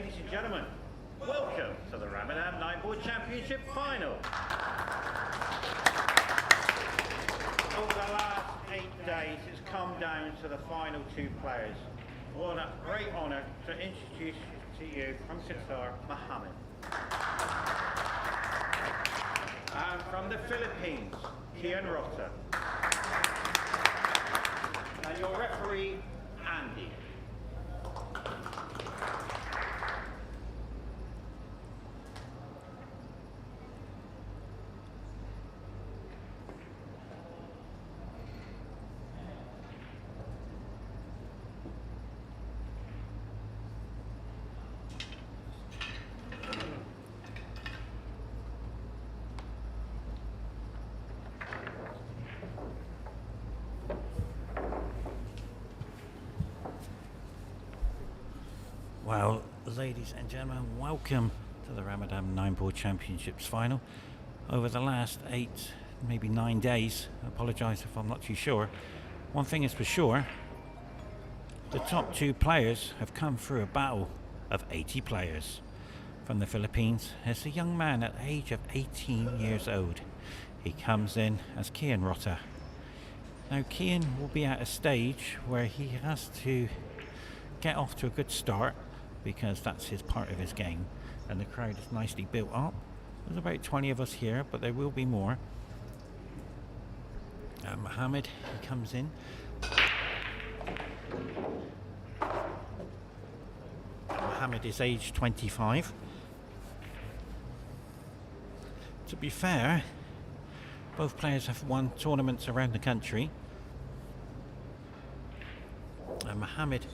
Ladies and gentlemen, welcome to the Ramadan 9-Ball Championship Final. Over the last 8 days, it's come down to the final 2 players. What a great honour to introduce to you from Qatar, Mohammed. And from the Philippines, Kian ROTA. And your referee, Andy. Well, ladies and gentlemen, welcome to the Ramadan 9-Ball Championships final. Over the last 8, maybe 9 days, I apologise if I'm not too sure. One thing is for sure, the top 2 players have come through a battle of 80 players. From the Philippines, it's a young man at the age of 18 years old. He comes in as Kian ROTA. Now Kian will be at a stage where he has to get off to a good start, because that's his part of his game, and the crowd is nicely built up. There's about 20 of us here, but there will be more. Mohammed, he comes in. Mohammed is age 25. To be fair, both players have won tournaments around the country, and Mohammed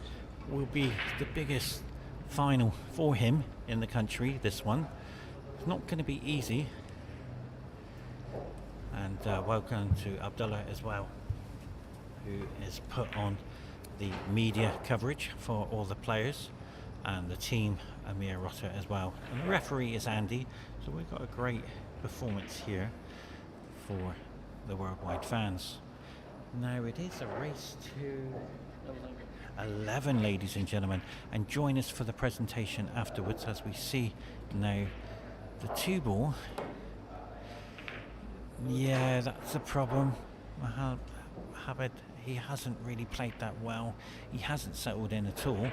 will be the biggest final for him in the country. This one, it's not going to be easy. And welcome to Abdullah as well, who is put on the media coverage for all the players, and the team, Amir ROTA as well, and the referee is Andy. So we've got a great performance here for the worldwide fans. Now it is a race to 11, ladies and gentlemen, and join us for the presentation afterwards as we see now the 2-ball. Yeah, that's the problem. Mohammed, he hasn't really played that well. He hasn't settled in at all.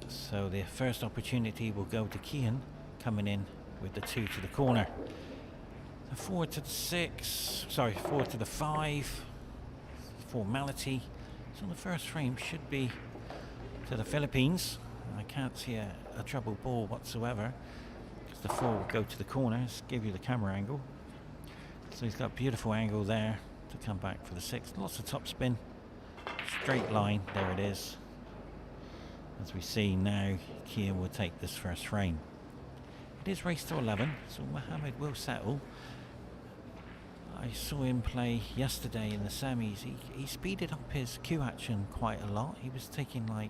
So the first opportunity will go to Kian, coming in with the 2 to the corner. The 4 to the 6, sorry, 4 to the 5, formality. So the first frame should be to the Philippines. I can't see a trouble ball whatsoever, because the 4 will go to the corner. Let's give you the camera angle. So he's got a beautiful angle there to come back for the 6. Lots of topspin, straight line, there it is. As we see now, Kian will take this first frame. It is race to 11, so Mohammed will settle. I saw him play yesterday in the semis. He speeded up his cue action quite a lot. He was taking like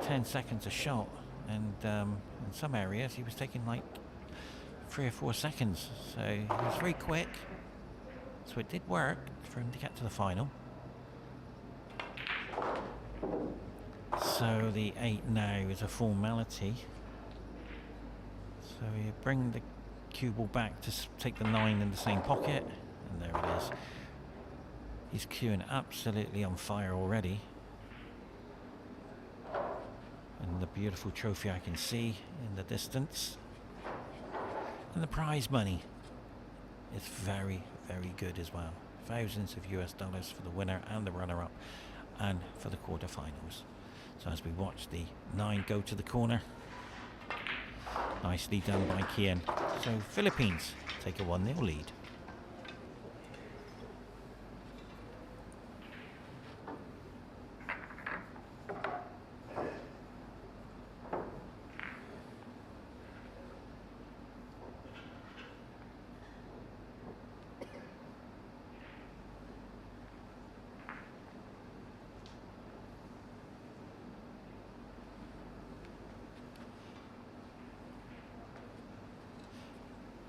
10 seconds a shot, and in some areas he was taking like 3 or 4 seconds. So he was very quick. So it did work for him to get to the final. So the 8 now is a formality. So you bring the cue ball back to take the 9 in the same pocket, and there it is. He's cueing absolutely on fire already, and the beautiful trophy I can see in the distance, and the prize money is very, very good as well. Thousands of US dollars for the winner and the runner-up, and for the quarterfinals. So as we watch the 9 go to the corner, nicely done by Kian. So Philippines take a 1-0 lead.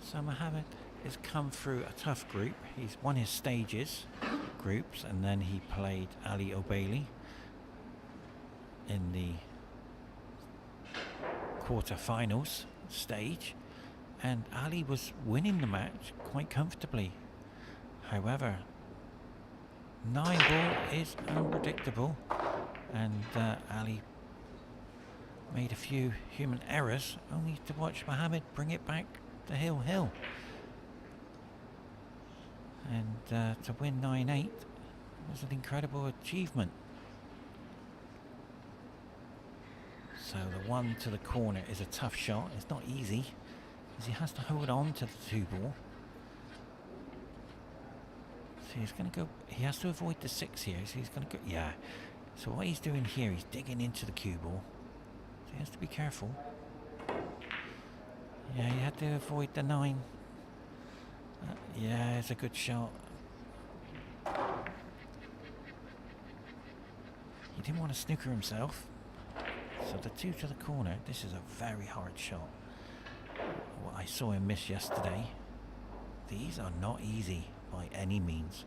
So Mohammed has come through a tough group. He's won his stages groups, and then he played Ali O'Bailey in the quarter-finals stage, and Ali was winning the match quite comfortably. However, 9-ball is unpredictable, and Ali made a few human errors, only to watch Mohammed bring it back to hill. And to win 9-8 was an incredible achievement. So the one to the corner is a tough shot. It's not easy, as he has to hold on to the 2-ball. So he's going to go, he has to avoid the 6 here, so he's going to go, yeah. So what he's doing here, he's digging into the cue ball. So he has to be careful. Yeah, he had to avoid the 9. Yeah, it's a good shot. He didn't want to snooker himself. So the 2 to the corner, this is a very hard shot. What I saw him miss yesterday. These are not easy by any means.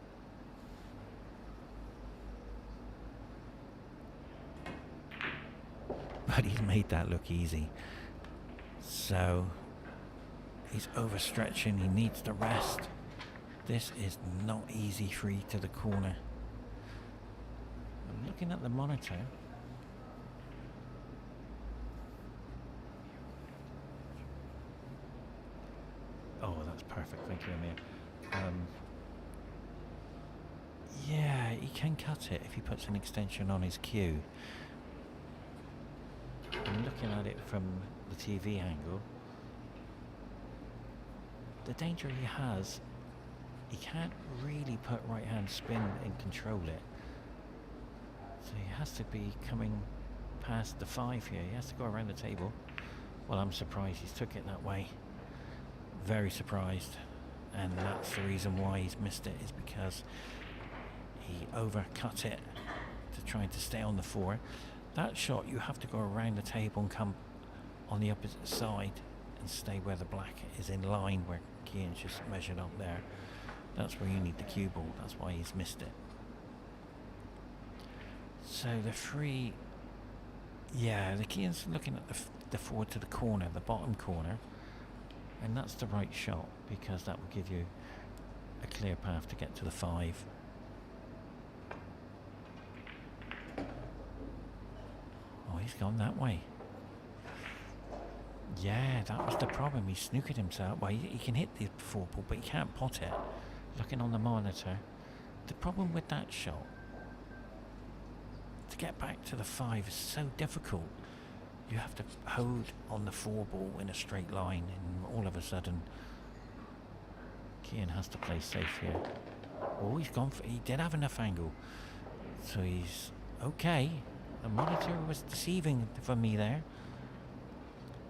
But he's made that look easy. So he's overstretching, he needs to rest. This is not easy 3 to the corner. I'm looking at the monitor. Oh, that's perfect, thank you, Amir. Yeah, he can cut it if he puts an extension on his cue. I'm looking at it from the TV angle. The danger he has, he can't really put right hand spin and control it. So he has to be coming past the 5 here. He has to go around the table. Well, I'm surprised he's took it that way. Very surprised. And that's the reason why he's missed it, is because he overcut it to try to stay on the 4. That shot, you have to go around the table and come on the opposite side and stay where the black is in line, where Kian's just measured up there. That's where you need the cue ball. That's why he's missed it. So the 3, yeah, the Kian's looking at the 4 to the corner, the bottom corner, and that's the right shot, because that will give you a clear path to get to the 5. Oh, he's gone that way. Yeah, that was the problem. He snookered himself. Well, he can hit the 4 ball, but he can't pot it. Looking on the monitor, the problem with that shot, to get back to the 5 is so difficult. You have to hold on the 4 ball in a straight line, and all of a sudden Kian has to play safe here. Oh, he's gone for, he did have enough angle, so he's okay. The monitor was deceiving for me there.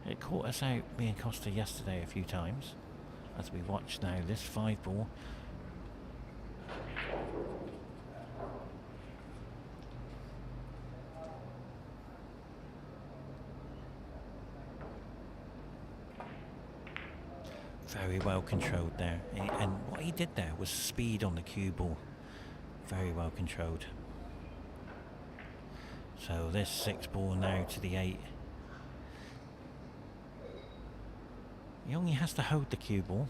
It caught us out, me and Costa, yesterday a few times, as we watch now this 5 ball. Very well controlled there, and what he did there was speed on the cue ball. Very well controlled. So this 6 ball now to the 8. He only has to hold the cue ball.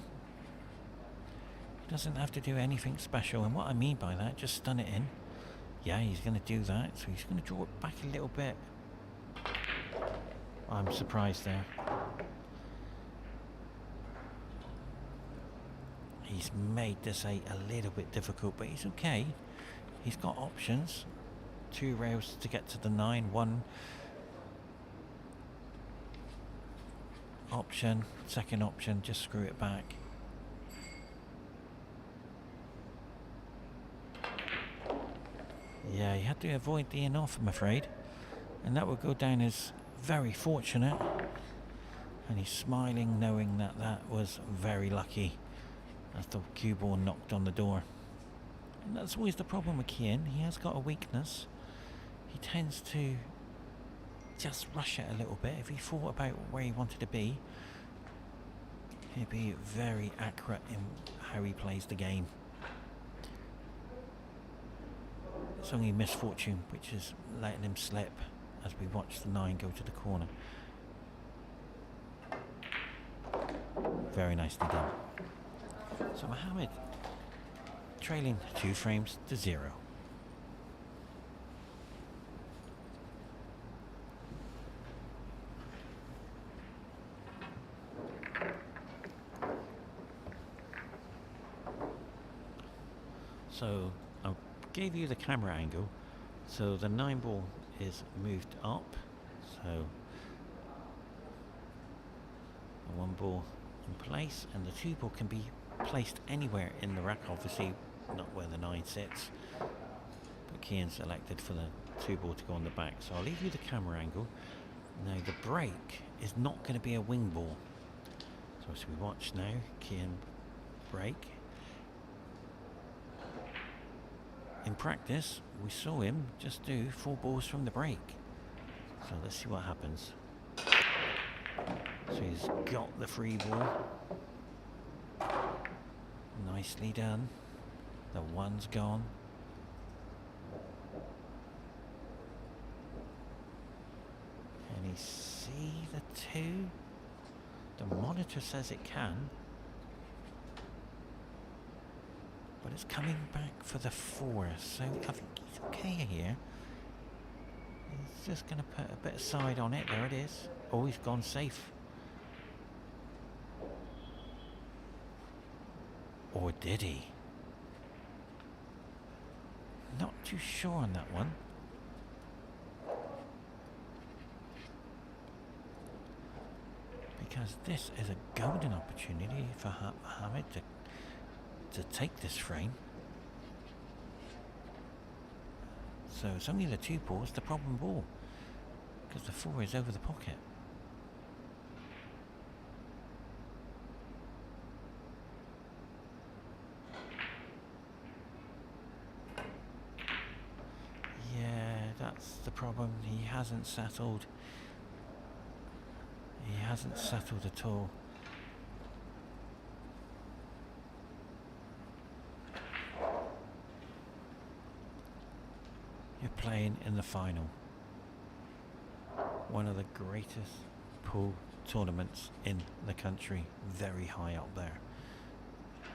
He doesn't have to do anything special, and what I mean by that, just stun it in. Yeah, he's going to do that, so he's going to draw it back a little bit. I'm surprised there. He's made this 8 a little bit difficult, but he's okay. He's got options. 2 rails to get to the 9. 1 option, second option, just screw it back. Yeah, you had to avoid the in off, I'm afraid. And that would go down as very fortunate. And he's smiling, knowing that that was very lucky, as the cue ball knocked on the door. And that's always the problem with Kian. He has got a weakness. He tends to just rush it a little bit. If he thought about where he wanted to be, he'd be very accurate in how he plays the game. It's only misfortune which is letting him slip, as we watch the 9 go to the corner. very nicely done. So Mohammed trailing 2 frames to 0. So I gave you the camera angle, so the 9 ball is moved up, so the 1 ball in place, and the 2 ball can be placed anywhere in the rack, obviously not where the 9 sits, but Kian selected for the 2 ball to go on the back. So I'll leave you the camera angle. Now the break is not going to be a wing ball, so as we watch now, Kian break. In practice, we saw him just do 4 balls from the break. So let's see what happens. So he's got the free ball. Nicely done. The 1's gone. Can he see the 2? The monitor says it can. But it's coming back for the 4, so I think he's okay here. He's just going to put a bit of side on it. There it is. Oh, he's gone safe. Or did he? Not too sure on that one. Because this is a golden opportunity for Mohammed to take this frame. So it's only the 2 balls, the problem ball, because the 4 is over the pocket. Yeah, that's the problem. He hasn't settled. He hasn't settled at all. You're playing in the final. One of the greatest pool tournaments in the country. Very high up there.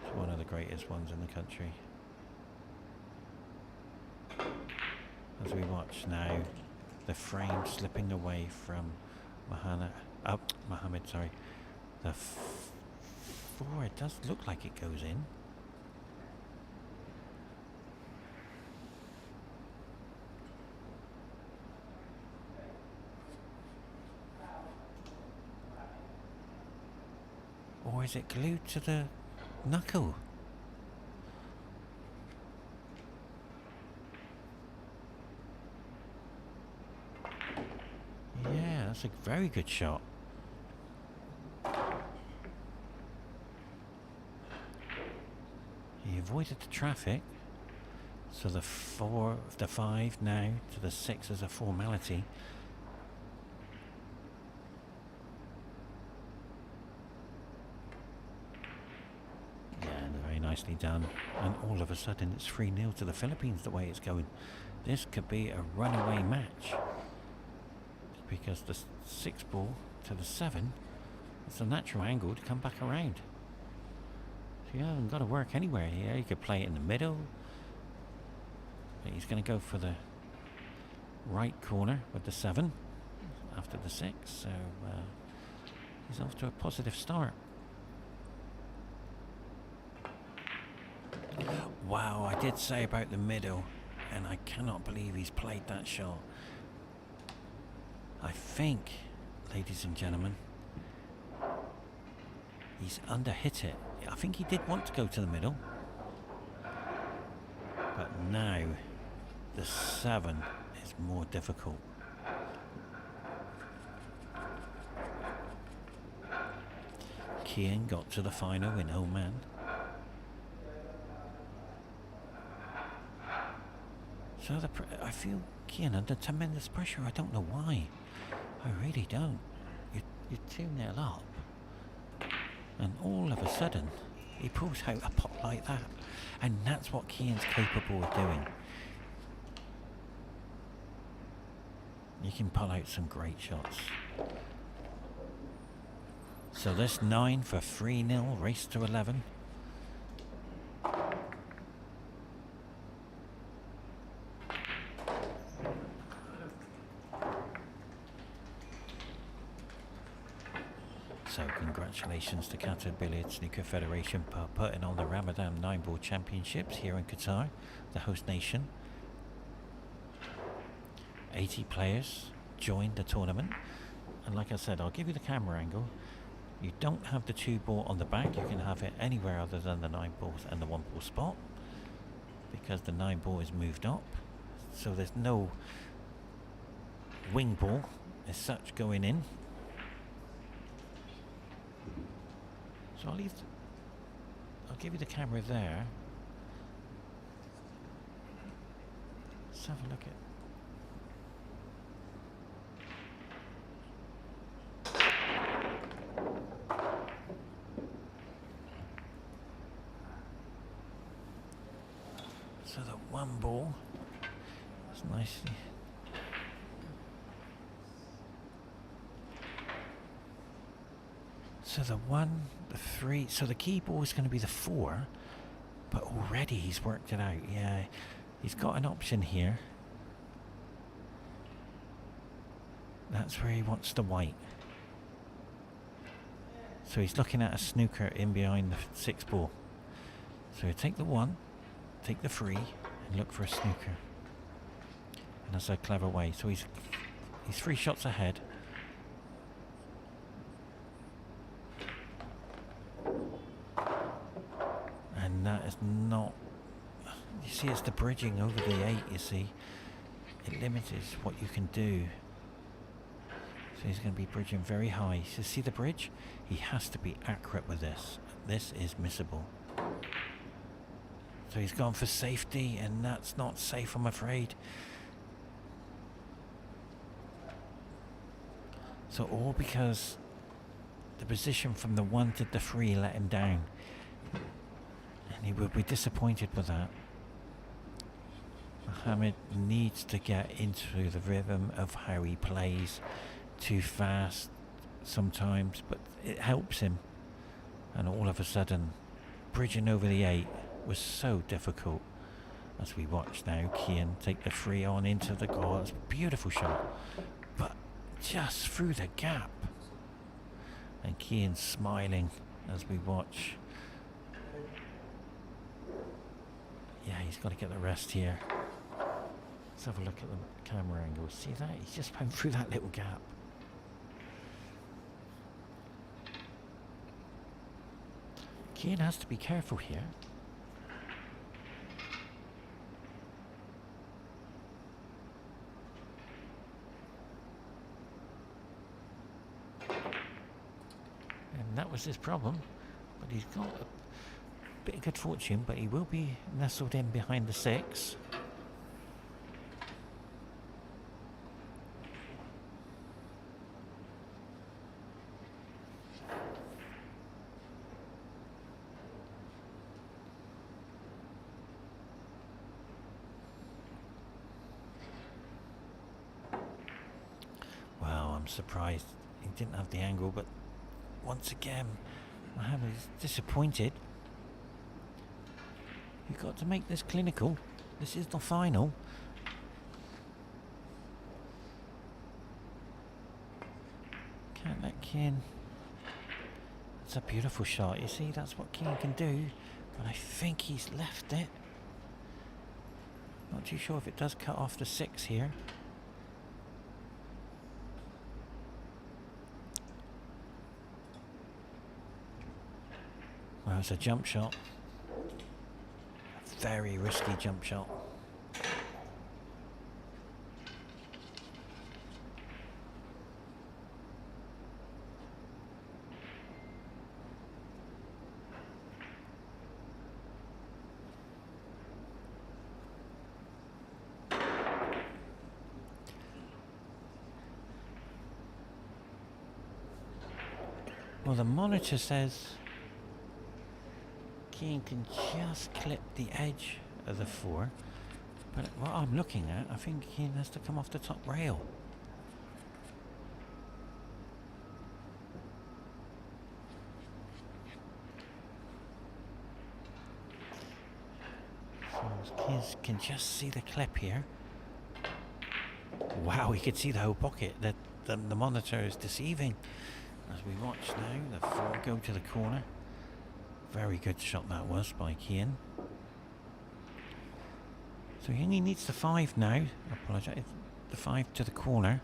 It's one of the greatest ones in the country. As we watch now, the frame slipping away from Mohammed, sorry. The 4, it does look like it goes in. Or is it glued to the knuckle? Yeah, that's a very good shot. He avoided the traffic. So the 4, the 5 now to the 6 as a formality. Nicely done, and all of a sudden it's 3-0 to the Philippines the way it's going. This could be a runaway match because the 6 ball to the 7 is a natural angle to come back around. So you haven't got to work anywhere here. You could play it in the middle, but he's going to go for the right corner with the 7 after the 6, so he's off to a positive start. Wow, I did say about the middle, and I cannot believe he's played that shot. I think, ladies and gentlemen, he's underhit it. I think he did want to go to the middle, but now the 7 is more difficult. Kian got to the final in Oman. So I feel Kian under tremendous pressure. I don't know why. I really don't. You're 2-0 up, and all of a sudden he pulls out a pot like that, and that's what Kian's capable of doing. You can pull out some great shots. So this 9 for 3-0, race to 11. So congratulations to Qatar Billiard Snooker Federation for putting on the Ramadan 9-ball championships here in Qatar, the host nation. 80 players joined the tournament, and like I said, I'll give you the camera angle. You don't have the 2-ball on the back, you can have it anywhere other than the 9-balls and the 1-ball spot, because the 9-ball is moved up, so there's no wing ball as such going in. So I'll give you the camera there. Let's have a look at. So the 1-ball is nicely. So the 1, the 3, so the key ball is going to be the 4, but already he's worked it out. Yeah, he's got an option here. That's where he wants the white. So he's looking at a snooker in behind the 6-ball. So he'll take the 1, take the 3, and look for a snooker. And that's a clever way. So he's 3 shots ahead. And that is not, you see, it's the bridging over the 8, you see. It limits what you can do. So he's going to be bridging very high. So see the bridge? He has to be accurate with this. This is missable. So he's gone for safety, and that's not safe, I'm afraid. So all because the position from the 1 to the 3 let him down. And he would be disappointed with that. Mohammed needs to get into the rhythm of how he plays. Too fast sometimes, but it helps him. And all of a sudden, bridging over the 8 was so difficult. As we watch now, Kian take the 3 on into the goal. It's a beautiful shot, but just through the gap. And Kian smiling as we watch. Yeah, he's got to get the rest here. Let's have a look at the camera angle. See that? He's just went through that little gap. Kian has to be careful here. And that was his problem. But he's got a bit of good fortune, but he will be nestled in behind the 6. Wow, I'm surprised he didn't have the angle, but once again, Mohammed is disappointed. You've got to make this clinical. This is the final. Can't let Kian. It's a beautiful shot. You see, that's what Kian can do. But I think he's left it. Not too sure if it does cut off the 6 here. Well, it's a jump shot. Very risky jump shot. Well, the monitor says Kian can just clip the edge of the 4, but what I'm looking at, I think Kian has to come off the top rail. Kids can just see the clip here. Wow, he could see the whole pocket. The monitor is deceiving. As we watch now, the 4 go to the corner. Very good shot that was by Kian. So he only needs the 5 now. I apologise. The 5 to the corner.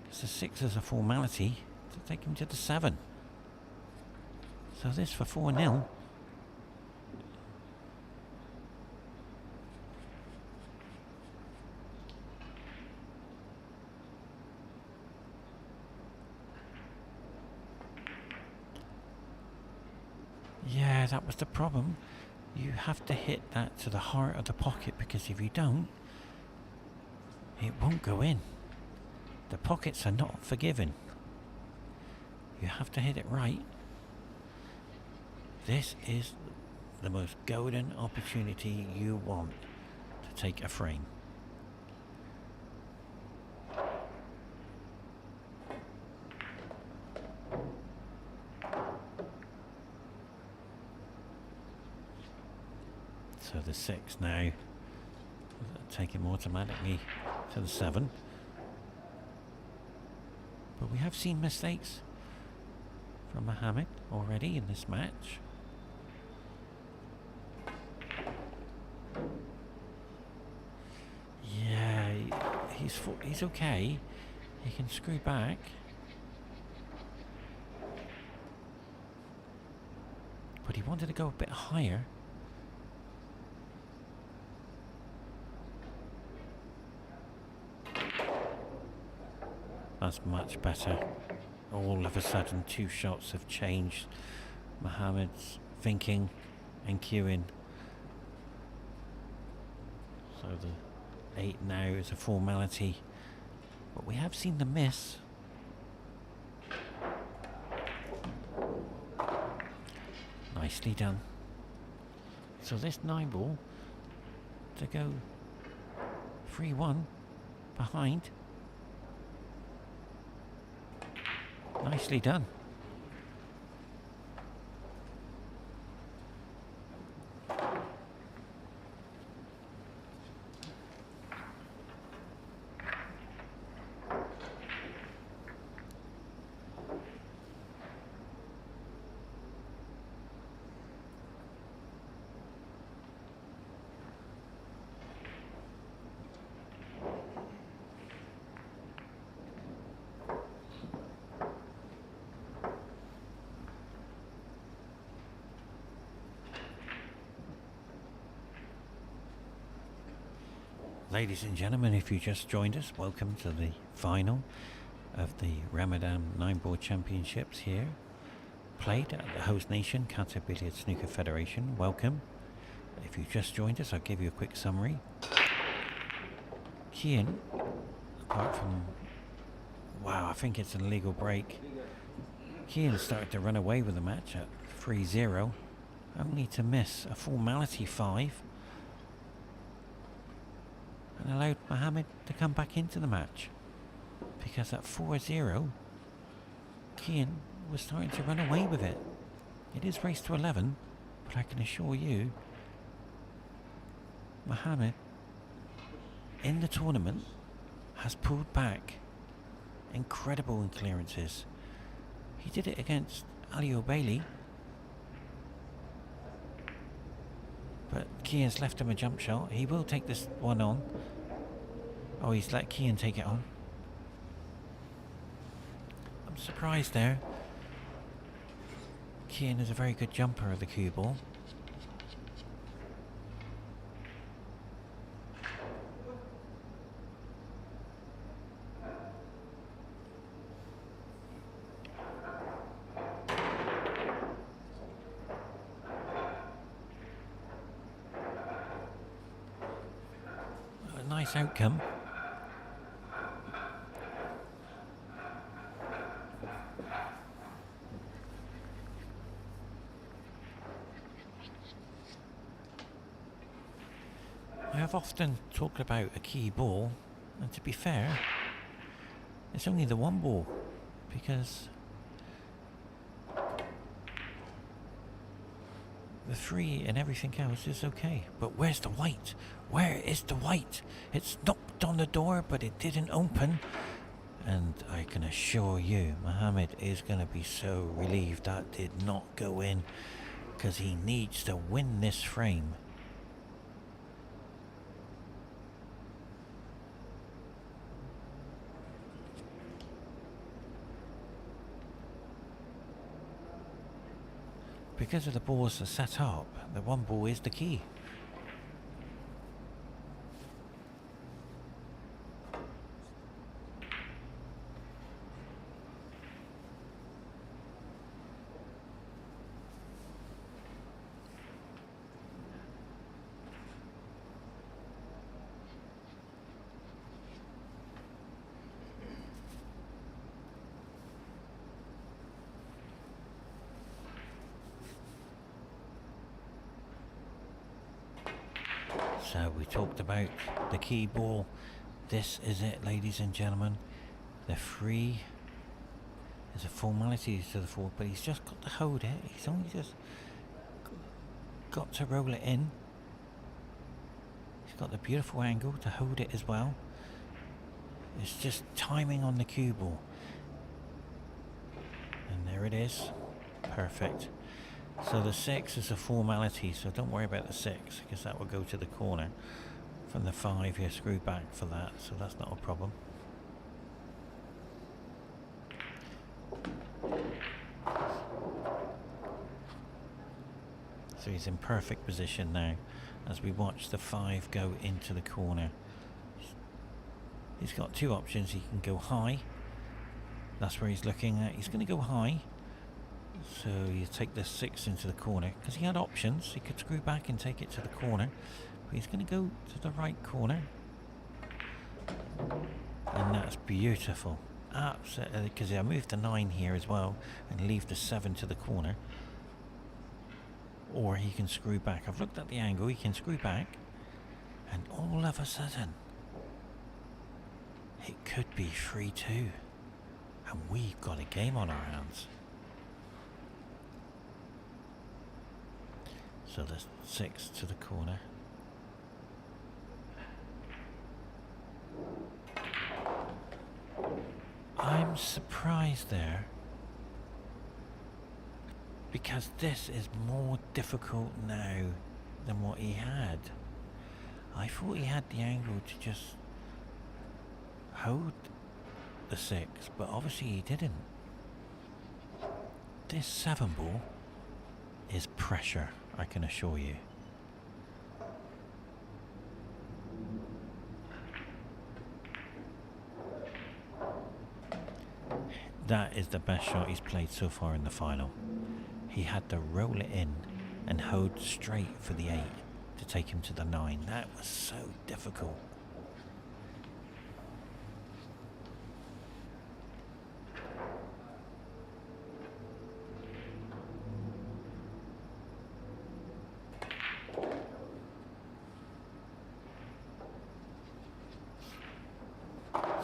Because the 6 is a formality to take him to the 7. So this for 4-0. Yeah, that was the problem. You have to hit that to the heart of the pocket, because if you don't, it won't go in. The pockets are not forgiving. You have to hit it right. This is the most golden opportunity you want to take a frame. So the 6 now, take him automatically to the 7. But we have seen mistakes from Mohammed already in this match. Yeah, he's okay. He can screw back. But he wanted to go a bit higher. That's much better. All of a sudden, 2 shots have changed Mohammed's thinking and cueing. So the 8 now is a formality. But we have seen the miss. Nicely done. So this 9 ball to go 3-1 behind. Nicely done. Ladies and gentlemen, if you just joined us, welcome to the final of the Ramadan 9-ball championships here, played at the host nation, Qatar Billiard Snooker Federation. Welcome. If you just joined us, I'll give you a quick summary. Kian, apart from, wow, I think it's an illegal break. Kian started to run away with the match at 3-0, only to miss a formality 5. And allowed Mohammed to come back into the match, because at 4-0 Kian was starting to run away with it. It is race to 11, but I can assure you Mohammed in the tournament has pulled back incredible in clearances. He did it against Ali O'Bailey, but Kian's left him a jump shot. He will take this one on. Oh, he's let Kian take it on. I'm surprised there. Kian is a very good jumper of the cue ball. A nice outcome. I've often talked about a key ball, and to be fair, it's only the 1 ball, because The 3 and everything else is okay. But where's the white? Where is the white? It's knocked on the door, but it didn't open. And I can assure you, Mohammed is going to be so relieved that did not go in, because he needs to win this frame. Because of the balls are set up, the 1 ball is the key. So we talked about the key ball. This is it, ladies and gentlemen. The 3 is a formality to the 4, but he's just got to hold it. He's only just got to roll it in. He's got the beautiful angle to hold it as well. It's just timing on the cue ball. And there it is. Perfect. So the 6 is a formality, so don't worry about the 6, because that will go to the corner. From the 5, you screw back for that, so that's not a problem. So he's in perfect position now, as we watch the 5 go into the corner. He's got 2 options. He can go high. That's where he's looking at. He's going to go high. So you take the 6 into the corner, because he had options. He could screw back and take it to the corner, but he's going to go to the right corner, and that's beautiful. Absolutely, because I moved the 9 here as well and leave the 7 to the corner, or he can screw back. I've looked at the angle. He can screw back, and all of a sudden it could be 3-2, and we've got a game on our hands. So the 6 to the corner. I'm surprised there, because this is more difficult now than what he had. I thought he had the angle to just hold the 6, but obviously he didn't. This 7 ball is pressure, I can assure you. That is the best shot he's played so far in the final. He had to roll it in and hold straight for the 8 to take him to the 9. That was so difficult.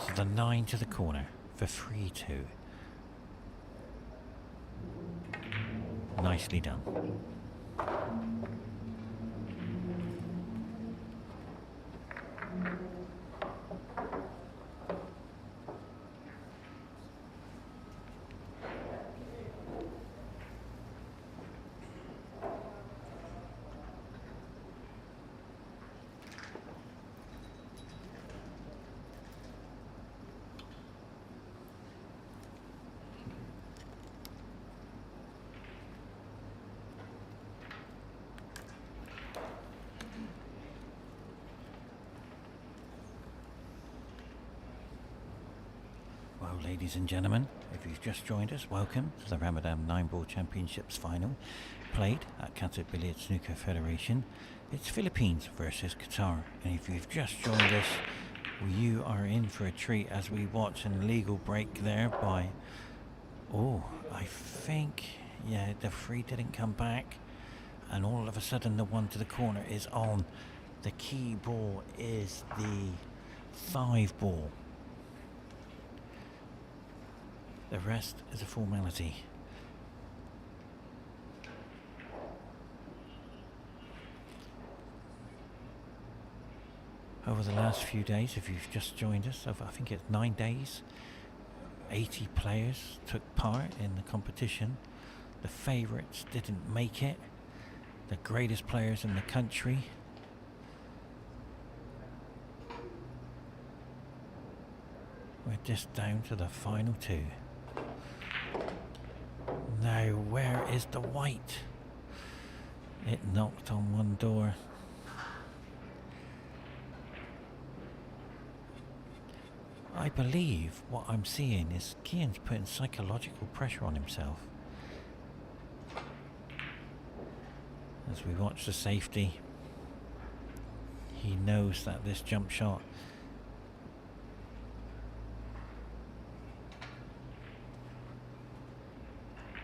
So the 9 to the corner for 3-2. Nicely done. Well, ladies and gentlemen, if you've just joined us, welcome to the Ramadan 9-Ball Championships final, played at Qatar Billiard Snooker Federation. It's Philippines versus Qatar, and if you've just joined us, you are in for a treat as we watch an illegal break there by, I think, yeah, the 3 didn't come back, and all of a sudden the 1 to the corner is on. The key ball is the 5 ball. The rest is a formality. over the last few days. If you've just joined us, I think it's 9 days. 80 players took part in the competition. The favourites didn't make it. The greatest players in the country. We're just down to the final 2. Now, where is the white? It knocked on one door. I believe what I'm seeing is Kian's putting psychological pressure on himself. As we watch the safety, he knows that this jump shot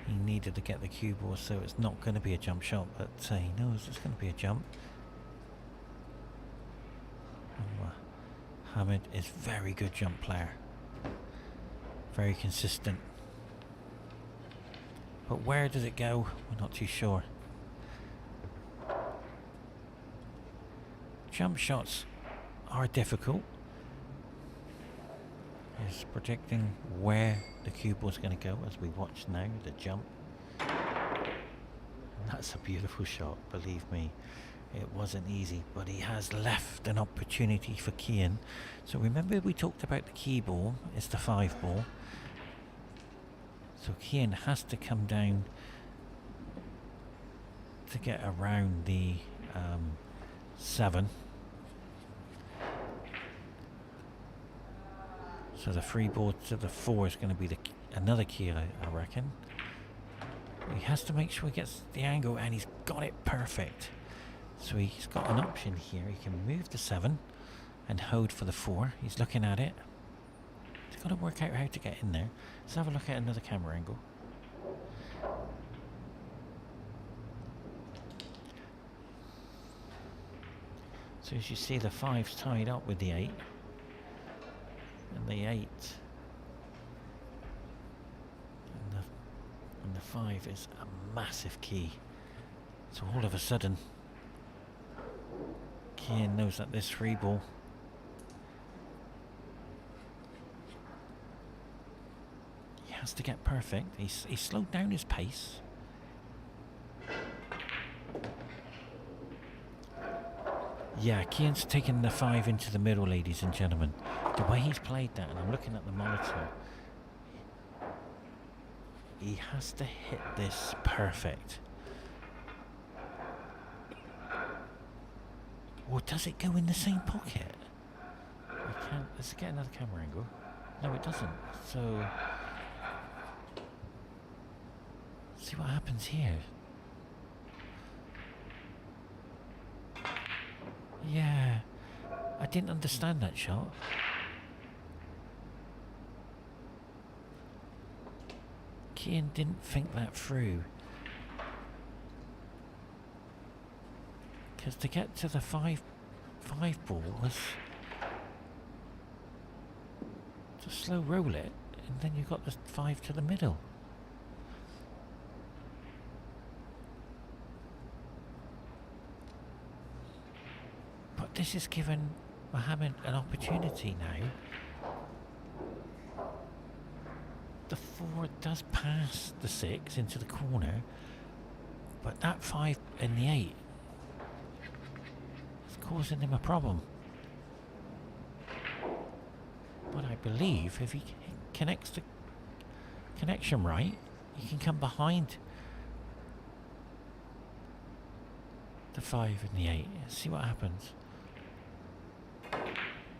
he needed to get the cue ball, so it's not going to be a jump shot, but he knows it's going to be a jump. Mohammed is very good jump player, very consistent, but where does it go? We're not too sure. Jump shots are difficult. He's predicting where the cue ball is going to go as we watch now the jump. And that's a beautiful shot, believe me. It wasn't easy, but he has left an opportunity for Kian. So remember we talked about the key ball, it's the 5 ball. So Kian has to come down to get around the 7. So the free ball to the 4 is going to be another key, I reckon. He has to make sure he gets the angle, and he's got it perfect. So he's got an option here. He can move the 7 and hold for the 4. He's looking at it. He's got to work out how to get in there. Let's have a look at another camera angle. So as you see, the 5's tied up with the 8. And the 8 and the 5 is a massive key. So all of a sudden, Kian knows that this 3 ball he has to get perfect. He's slowed down his pace. Yeah, Kian's taken the 5 into the middle, ladies and gentlemen. The way he's played that, and I'm looking at the monitor, he has to hit this perfect. Or does it go in the same pocket? I can't. Let's get another camera angle. No, it doesn't. So, see what happens here. Yeah, I didn't understand that shot. Kian didn't think that through. Because to get to the 5 ball was to slow roll it, and then you got the 5 to the middle. But this has given Mohammed an opportunity now. The 4 does pass the 6 into the corner, but that 5 and the 8 is causing him a problem. But I believe if he connects the connection right, he can come behind the 5 and the 8. See what happens.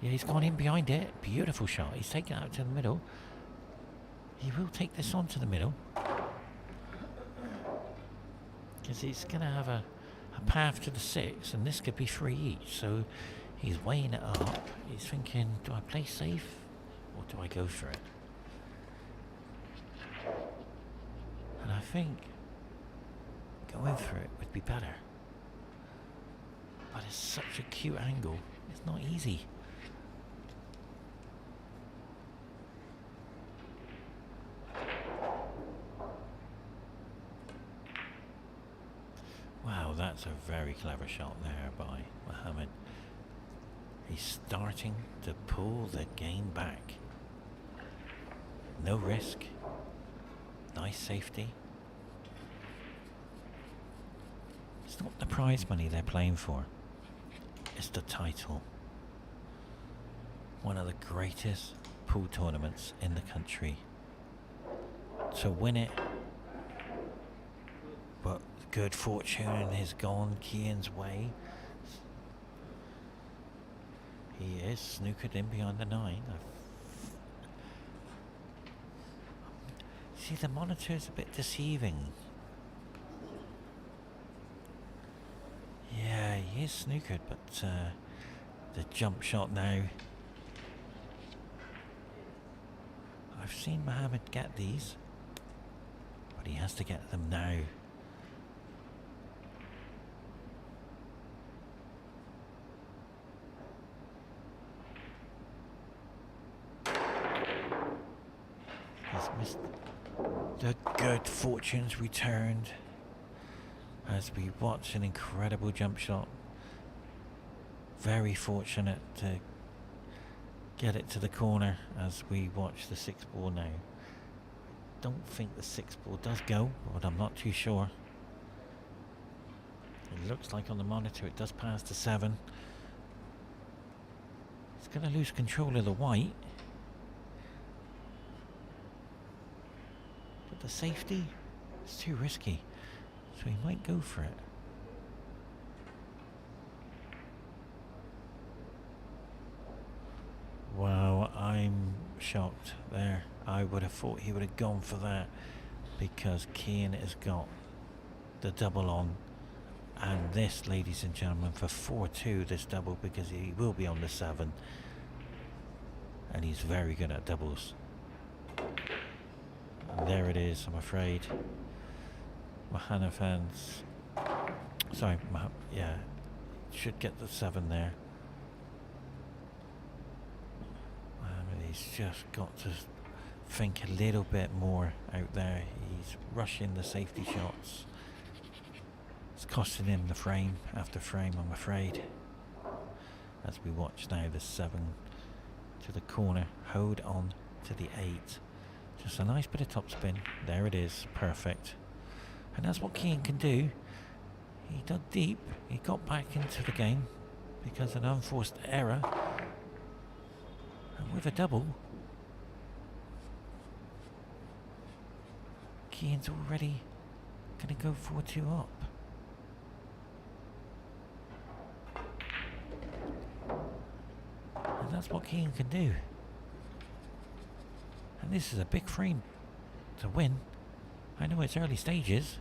Yeah, he's gone in behind it. Beautiful shot. He's taken it out to the middle. He will take this on to the middle. Because he's going to have a path to the 6, and this could be 3 each. So he's weighing it up. He's thinking, do I play safe or do I go for it? And I think going for it would be better. But it's such a cute angle. It's not easy. Wow, that's a very clever shot there by Mohammed. He's starting to pull the game back. No risk. Nice safety. It's not the prize money they're playing for. It's the title. One of the greatest pool tournaments in the country. To win it, but good fortune has gone Kian's way. He is snookered in behind the 9. See, the monitor is a bit deceiving. Yeah, he is snookered, but the jump shot now. I've seen Mohammed get these, but he has to get them now. He's missed. The good fortunes returned as we watch an incredible jump shot. Very fortunate to get it to the corner as we watch the 6 ball now. Don't think the 6 ball does go, but I'm not too sure. It looks like on the monitor it does pass the 7. It's going to lose control of the white. But the safety is too risky, so he might go for it. Wow, I'm shocked there. I would have thought he would have gone for that because Kian has got the double on. And this, ladies and gentlemen, for 4-2, this double, because he will be on the 7. And he's very good at doubles. And there it is, I'm afraid. Mohammed fans. Sorry, yeah. Should get the 7 there. He's just got to think a little bit more out there. He's rushing the safety shots. It's costing him the frame after frame, I'm afraid. As we watch now the 7 to the corner. Hold on to the 8. Just a nice bit of topspin. There it is. Perfect. And that's what Kian can do. He dug deep. He got back into the game because of an unforced error. And with a double, Kian's already going to go 4-2 up. And that's what Kian can do. And this is a big frame to win. I know it's early stages.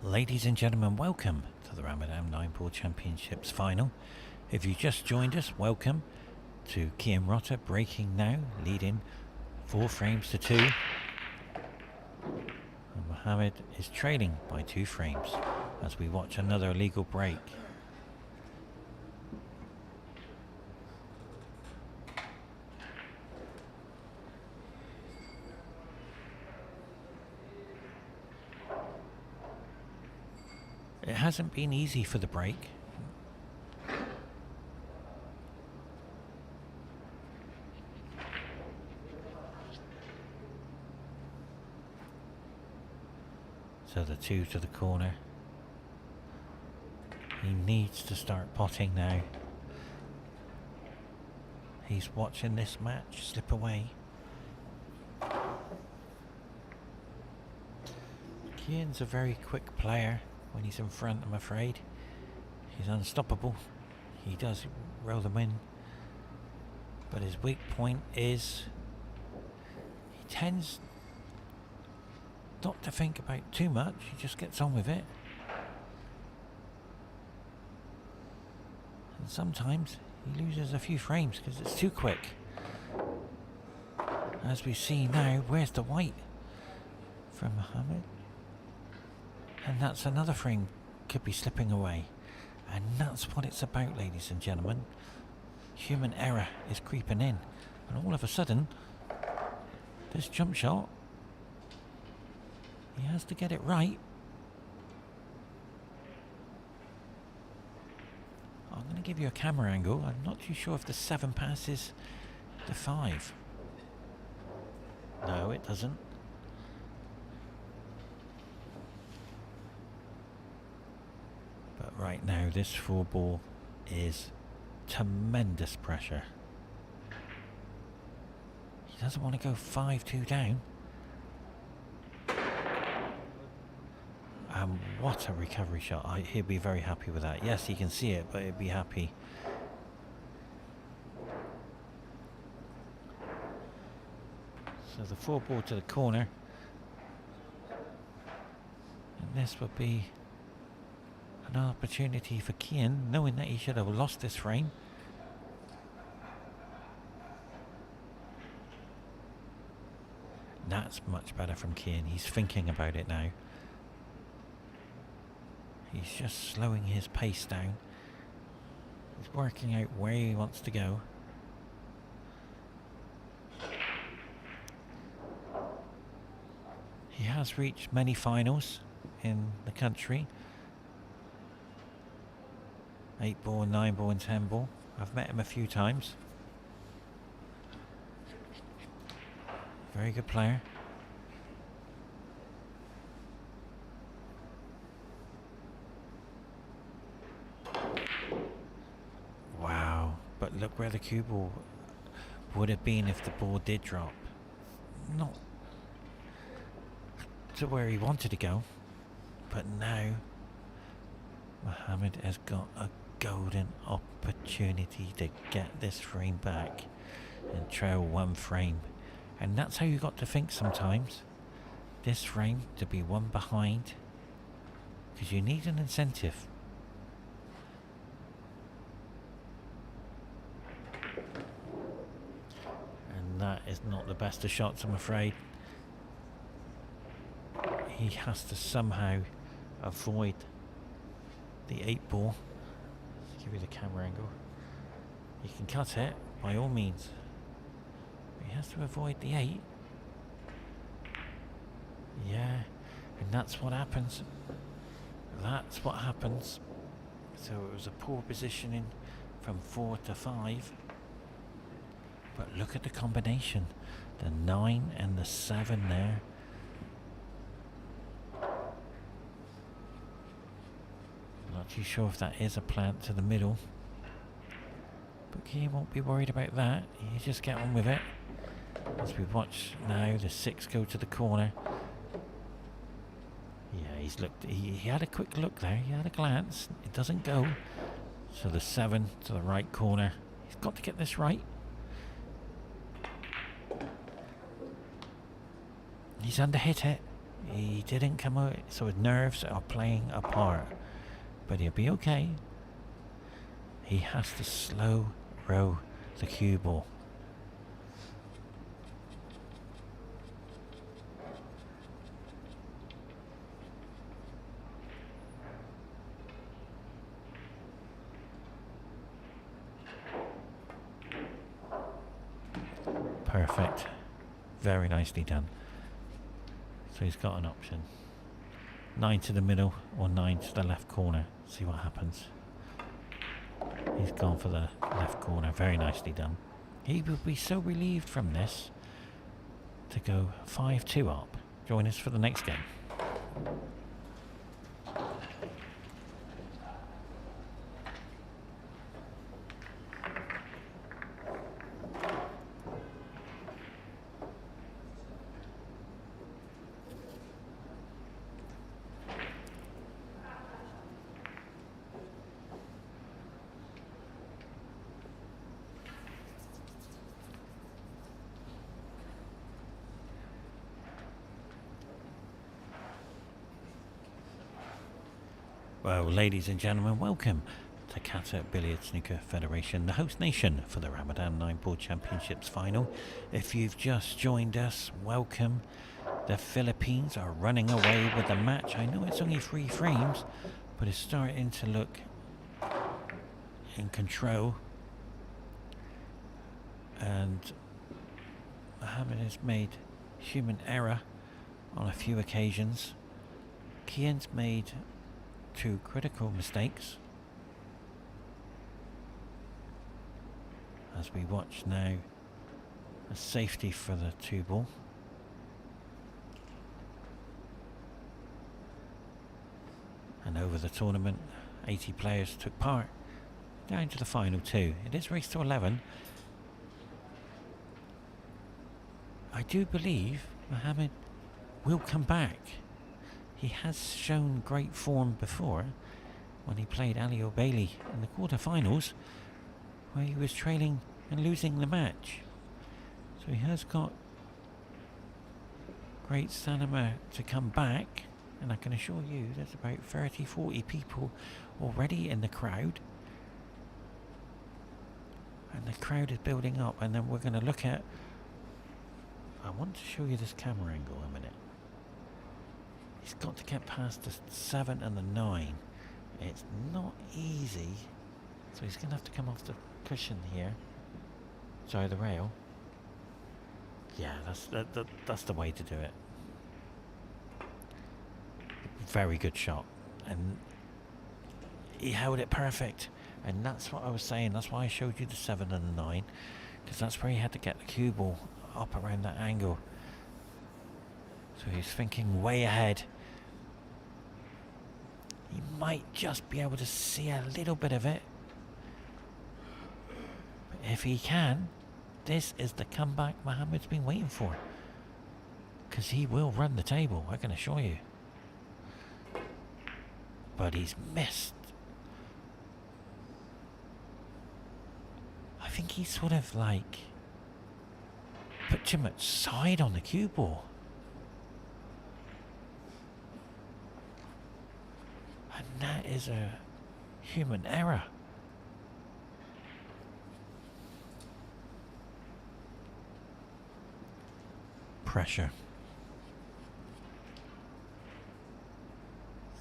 Ladies and gentlemen, welcome to the Ramadan 9-Ball Championships final. If you just joined us, welcome to Kian ROTA breaking now, leading 4 frames to 2. And Mohammed is trailing by 2 frames as we watch another illegal break. It hasn't been easy for the break. So the 2 to the corner. He needs to start potting now. He's watching this match slip away. Kian's a very quick player. When he's in front, I'm afraid. He's unstoppable. He does roll them in. But his weak point is he tends not to think about too much, he just gets on with it. And sometimes he loses a few frames because it's too quick. As we see now, where's the white from Mohammed? And that's another frame could be slipping away. And that's what it's about, ladies and gentlemen. Human error is creeping in. And all of a sudden, this jump shot, he has to get it right. I'm going to give you a camera angle. I'm not too sure if the 7 passes the 5. No, it doesn't. But right now, this 4 ball is tremendous pressure. He doesn't want to go 5-2 down. And what a recovery shot. He'll be very happy with that. Yes, he can see it, but he'll be happy. So the 4 ball to the corner. And this would be an opportunity for Kian, knowing that he should have lost this frame. That's much better from Kian. He's thinking about it now. He's just slowing his pace down. He's working out where he wants to go. He has reached many finals in the country. 8 ball, 9 ball and 10 ball. I've met him a few times. Very good player. Wow, but look where the cue ball would have been if the ball did drop. Not to where he wanted to go, but now Mohammed has got a golden opportunity to get this frame back and trail 1 frame. And that's how you got to think sometimes. This frame to be 1 behind, because you need an incentive. And that is not the best of shots, I'm afraid. He has to somehow avoid the 8 ball. Let's give you the camera angle. You can cut it by all means. He has to avoid the 8. Yeah, and that's what happens. That's what happens. So it was a poor positioning from 4 to 5. But look at the combination. The 9 and the 7 there. Not too sure if that is a plant to the middle. But he won't be worried about that. You just get on with it. As we watch now the 6 go to the corner. Yeah, he's looked. He had a quick look there. He had a glance. It doesn't go. So the 7 to the right corner. He's got to get this right. He's underhit it. He didn't come out. So his nerves are playing a part. But he'll be okay. He has to slow row the cue ball. Perfect. Very nicely done. So he's got an option. 9 to the middle or 9 to the left corner. See what happens. He's gone for the left corner. Very nicely done. He will be so relieved from this to go 5-2 up. Join us for the next game. Well, ladies and gentlemen, welcome to Qatar Billiard Snooker Federation, the host nation for the Ramadan 9 Board Championships final. If you've just joined us, welcome. The Philippines are running away with the match. I know it's only 3 frames, but it's starting to look in control. And Mohammed has made human error on a few occasions. Kian's made 2 critical mistakes. As we watch now, a safety for the 2 ball. And over the tournament, 80 players took part, down to the final 2. It is race to 11. I do believe Mohammed will come back. He has shown great form before when he played Ali O'Bailey in the quarterfinals, where he was trailing and losing the match. So he has got great stamina to come back, and I can assure you there's about 30-40 people already in the crowd. And the crowd is building up, and then we're going to look at... I want to show you this camera angle in a minute. He's got to get past the 7 and the 9. It's not easy. So he's going to have to come off the cushion here. Sorry, the rail. Yeah, that's the way to do it. Very good shot. And he held it perfect. And that's what I was saying. That's why I showed you the 7 and the 9. Because that's where he had to get the cue ball up around that angle. So he's thinking way ahead. He might just be able to see a little bit of it. But if he can, this is the comeback Mohammed's been waiting for. Because he will run the table, I can assure you. But he's missed. I think he's sort of like put too much side on the cue ball. And that is a human error. Pressure.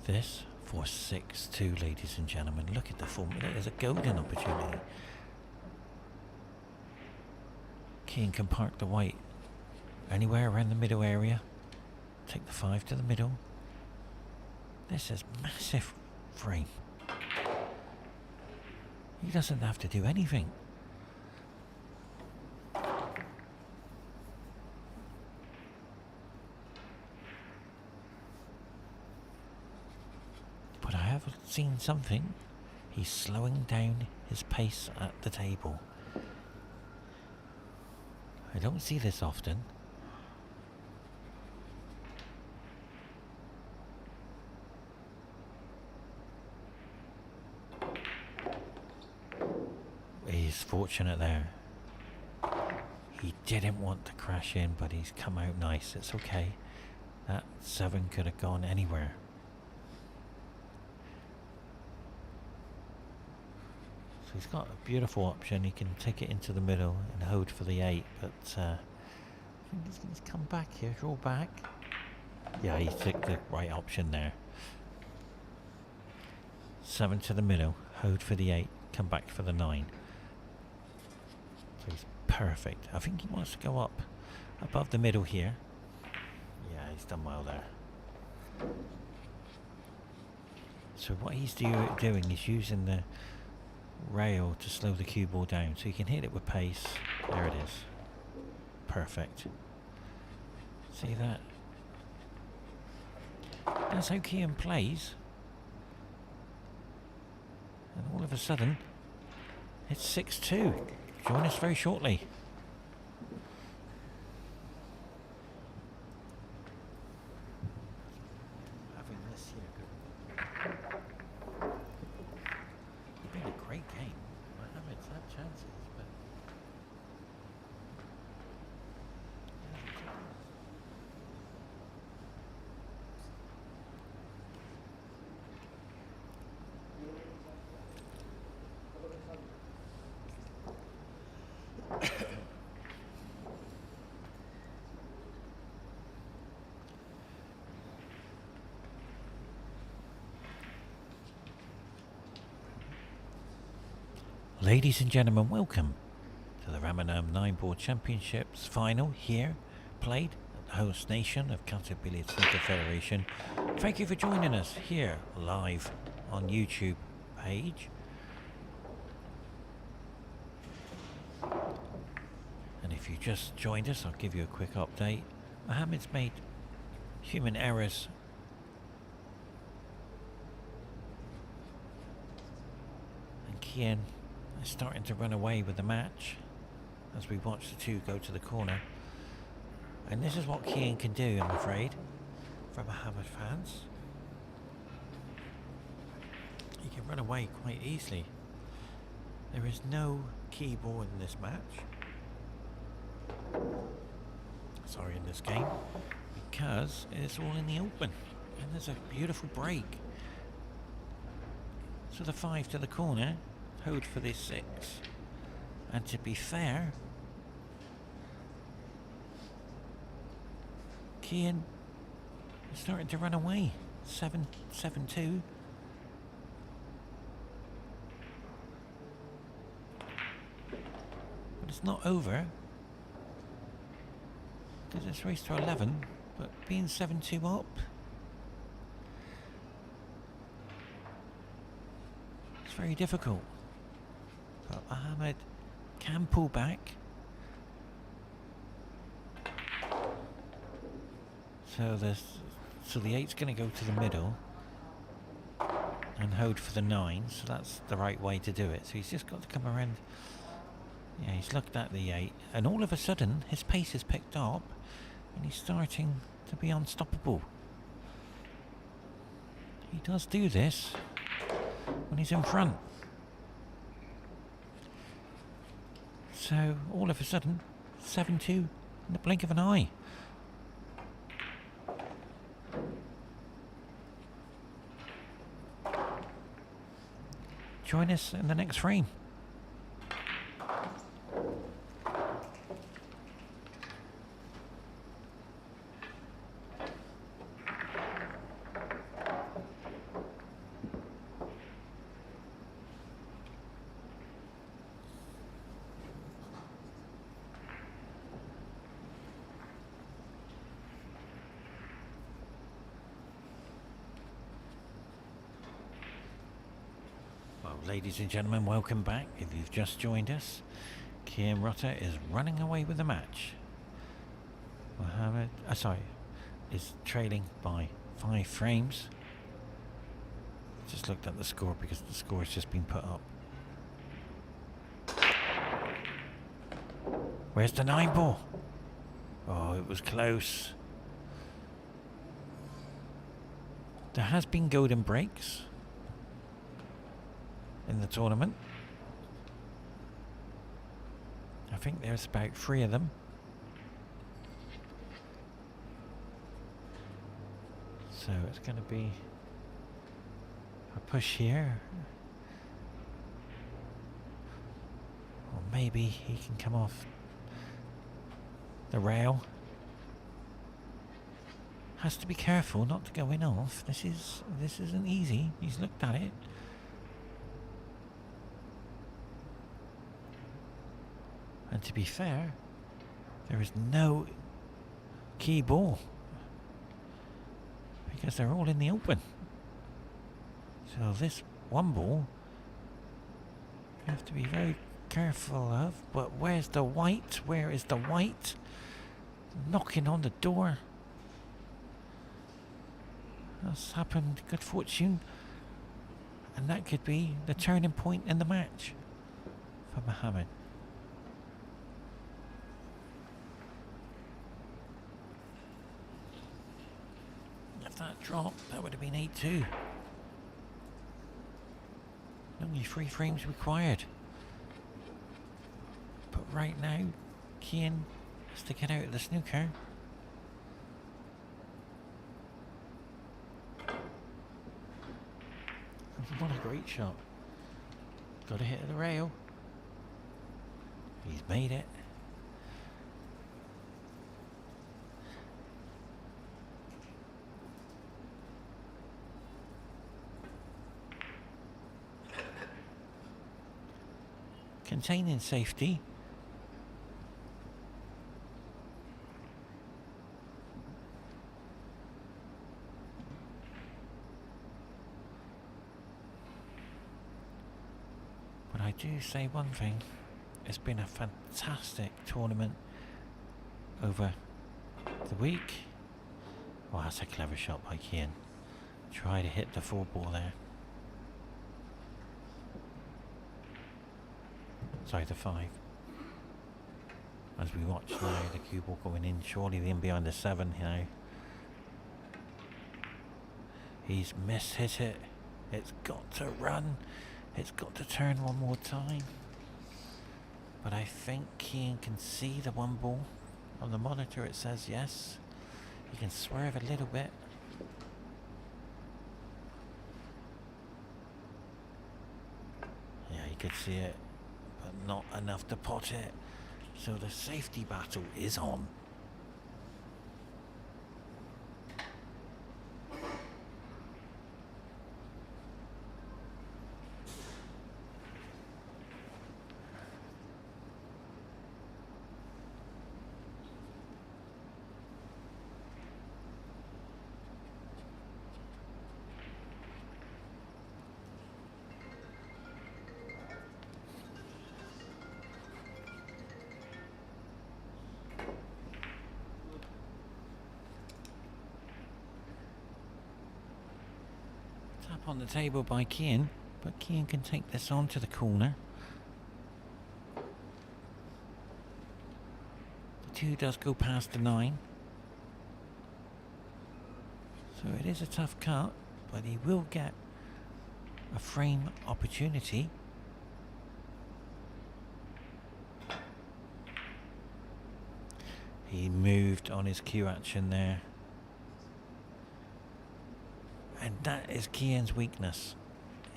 This for 6-2, ladies and gentlemen. Look at the form. It is a golden opportunity. Kian can park the white anywhere around the middle area. Take the 5 to the middle. This is massive frame. He doesn't have to do anything. But I have seen something. He's slowing down his pace at the table. I don't see this often. He's fortunate there. He didn't want to crash in, but he's come out nice. It's okay. That 7 could have gone anywhere. So he's got a beautiful option. He can take it into the middle and hold for the 8, but I think he's going to come back here, draw back. Yeah, he took the right option there. 7 to the middle, hold for the 8, come back for the 9. So he's perfect. I think he wants to go up above the middle here. Yeah, he's done well there. So what he's doing is using the rail to slow the cue ball down, so you can hit it with pace. There it is. Perfect. See that? That's how Kian plays. And all of a sudden, it's 6-2. Join us very shortly. Having this here. It's been a great game. Mohammed's had chances, but Ladies and gentlemen, welcome to the Ramadan 9-Ball Championships final here, played at the host nation of Qatar Billiard Snooker Federation. Thank you for joining us here live on YouTube page. And if you just joined us, I'll give you a quick update. Mohammed's made human errors and Kian is starting to run away with the match as we watch the two go to the corner. And this is what Kian can do, I'm afraid, for Mohammed fans. He can run away quite easily. There is no key ball in this match. Sorry, in this game, because it's all in the open and there's a beautiful break. So the 5 to the corner, hold for this 6, and to be fair, Kian is starting to run away. 7-2. But it's not over, because it's raised to 11, but being 7-2 up, it's very difficult. But Mohammed can pull back. So the 8's going to go to the middle and hold for the 9, so that's the right way to do it. So he's just got to come around. Yeah, he's looked at the 8, and all of a sudden his pace is picked up and he's starting to be unstoppable. He does do this when he's in front. So all of a sudden, 7-2 in the blink of an eye. Join us in the next frame. Ladies and gentlemen, welcome back. If you've just joined us, Kian ROTA is running away with the match. Mohammed, is trailing by 5 frames. Just looked at the score because the score has just been put up. Where's the 9-ball? Oh, it was close. There has been golden breaks in the tournament. I think there's about 3 of them. So it's going to be a push here. Or maybe he can come off the rail. Has to be careful not to go in off. This isn't easy. He's looked at it. And to be fair, there is no key ball because they're all in the open. So this 1 ball you have to be very careful of. But where's the white? Where is the white? Knocking on the door. That's happened. Good fortune. And that could be the turning point in the match for Mohammed. That drop, that would have been 8-2. Only 3 frames required. But right now, Kian has to get out of the snooker. What a great shot. Got to hit the rail. He's made it. containing safety. But I do say one thing, it's been a fantastic tournament over the week. Oh, that's a clever shot by Kian. Try to hit the 4-ball there. Sorry, the 5. As we watch now, the cue ball going in, surely in behind the 7 now. He's hit it. It's got to run. It's got to turn one more time. But I think Kian can see the 1-ball. On the monitor it says yes. He can swerve a little bit. Yeah, he could see it, but not enough to pot it. So the safety battle is on. Tap on the table by Kian, but Kian can take this on to the corner. The 2 does go past the 9. So it is a tough cut, but he will get a frame opportunity. He moved on his cue action there. And that is Kian's weakness.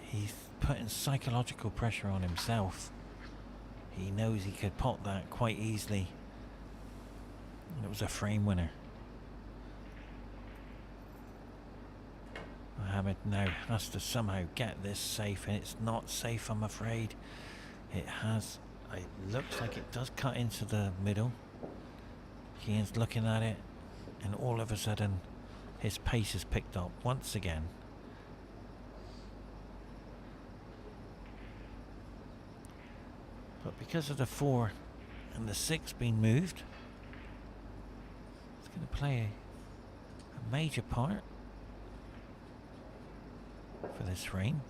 He's putting psychological pressure on himself. He knows he could pot that quite easily. And it was a frame winner. Mohammed now has to somehow get this safe, and it's not safe, I'm afraid. It looks like it does cut into the middle. Kian's looking at it, and all of a sudden his pace is picked up once again. But because of the 4 and the 6 being moved, it's going to play a major part for this frame.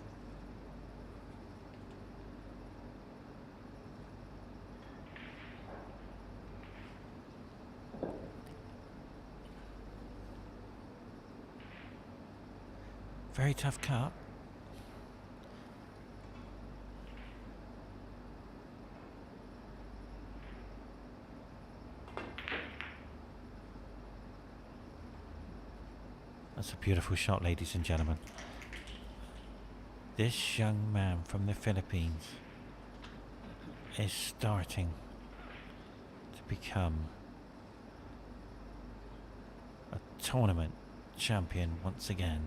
Very tough cut. That's a beautiful shot, ladies and gentlemen. This young man from the Philippines is starting to become a tournament champion once again.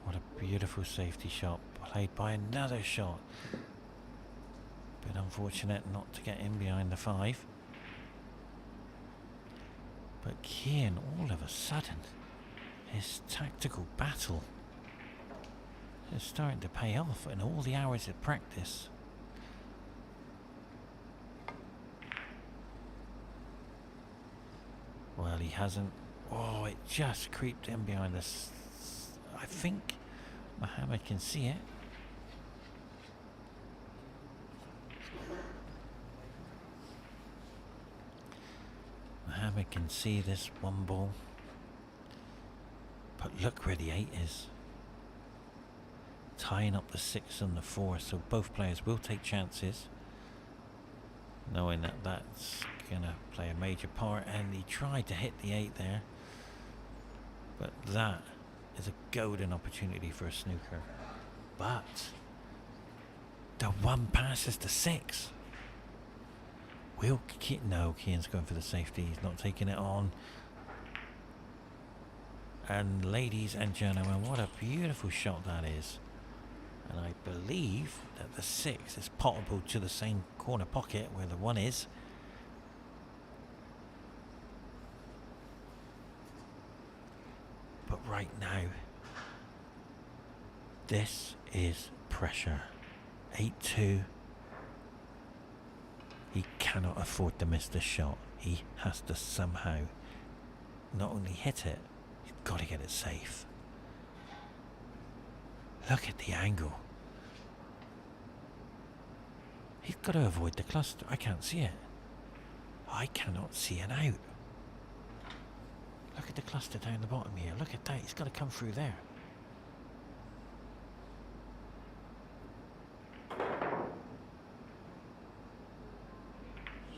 What a beautiful safety shot, played by another shot. Bit unfortunate not to get in behind the 5. But Kian, all of a sudden, his tactical battle is starting to pay off in all the hours of practice. Well, he hasn't. Oh, it just creeped in behind this. I think Mohammed can see it. Mohammed can see this 1-ball. But look where the 8 is. Tying up the 6 and the 4, so both players will take chances, knowing that that's going to play a major part. And he tried to hit the 8 there, but that is a golden opportunity for a snooker. But the 1 passes the 6. No, Kian's going for the safety. He's not taking it on. And ladies and gentlemen, what a beautiful shot that is. And I believe that the 6 is potable to the same corner pocket where the 1 is. But right now, this is pressure. 8-2. He cannot afford to miss this shot. He has to somehow not only hit it, he's got to get it safe. Look at the angle. He's got to avoid the cluster. I can't see it. I cannot see an out. Look at the cluster down the bottom here. Look at that. He's got to come through there.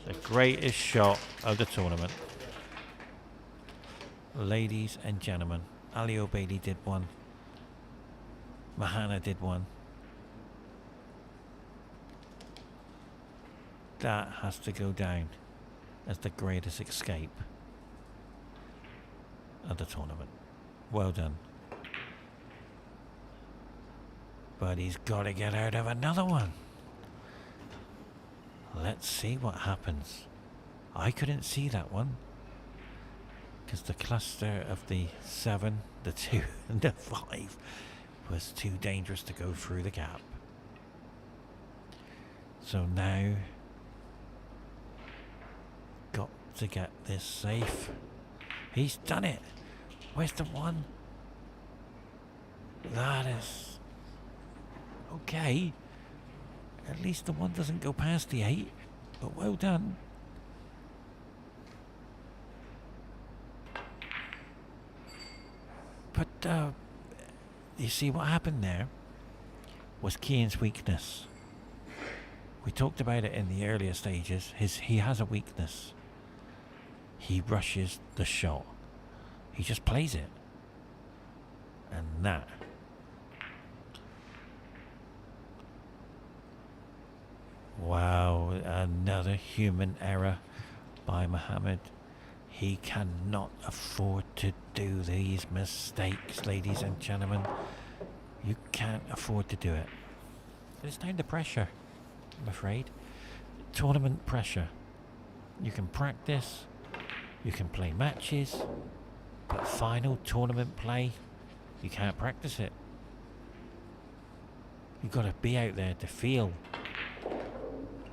The greatest shot of the tournament. Ladies and gentlemen, Ali Obeidi did one. Mahana did one. That has to go down as the greatest escape of the tournament. Well done. But he's got to get out of another one. Let's see what happens. I couldn't see that one because the cluster of the 7, the 2 and the 5 was too dangerous to go through the gap. So now got to get this safe. He's done it. Where's the 1? That is okay. At least the 1 doesn't go past the 8, but well done. But you see what happened there was Kian's weakness. We talked about it in the earlier stages. He has a weakness. He rushes the shot. He just plays it. And that wow, another human error by Mohammed. He cannot afford to do these mistakes, ladies and gentlemen. You can't afford to do it. It's down to pressure, I'm afraid. Tournament pressure. You can practice, you can play matches, but final tournament play, you can't practice it. You've got to be out there to feel,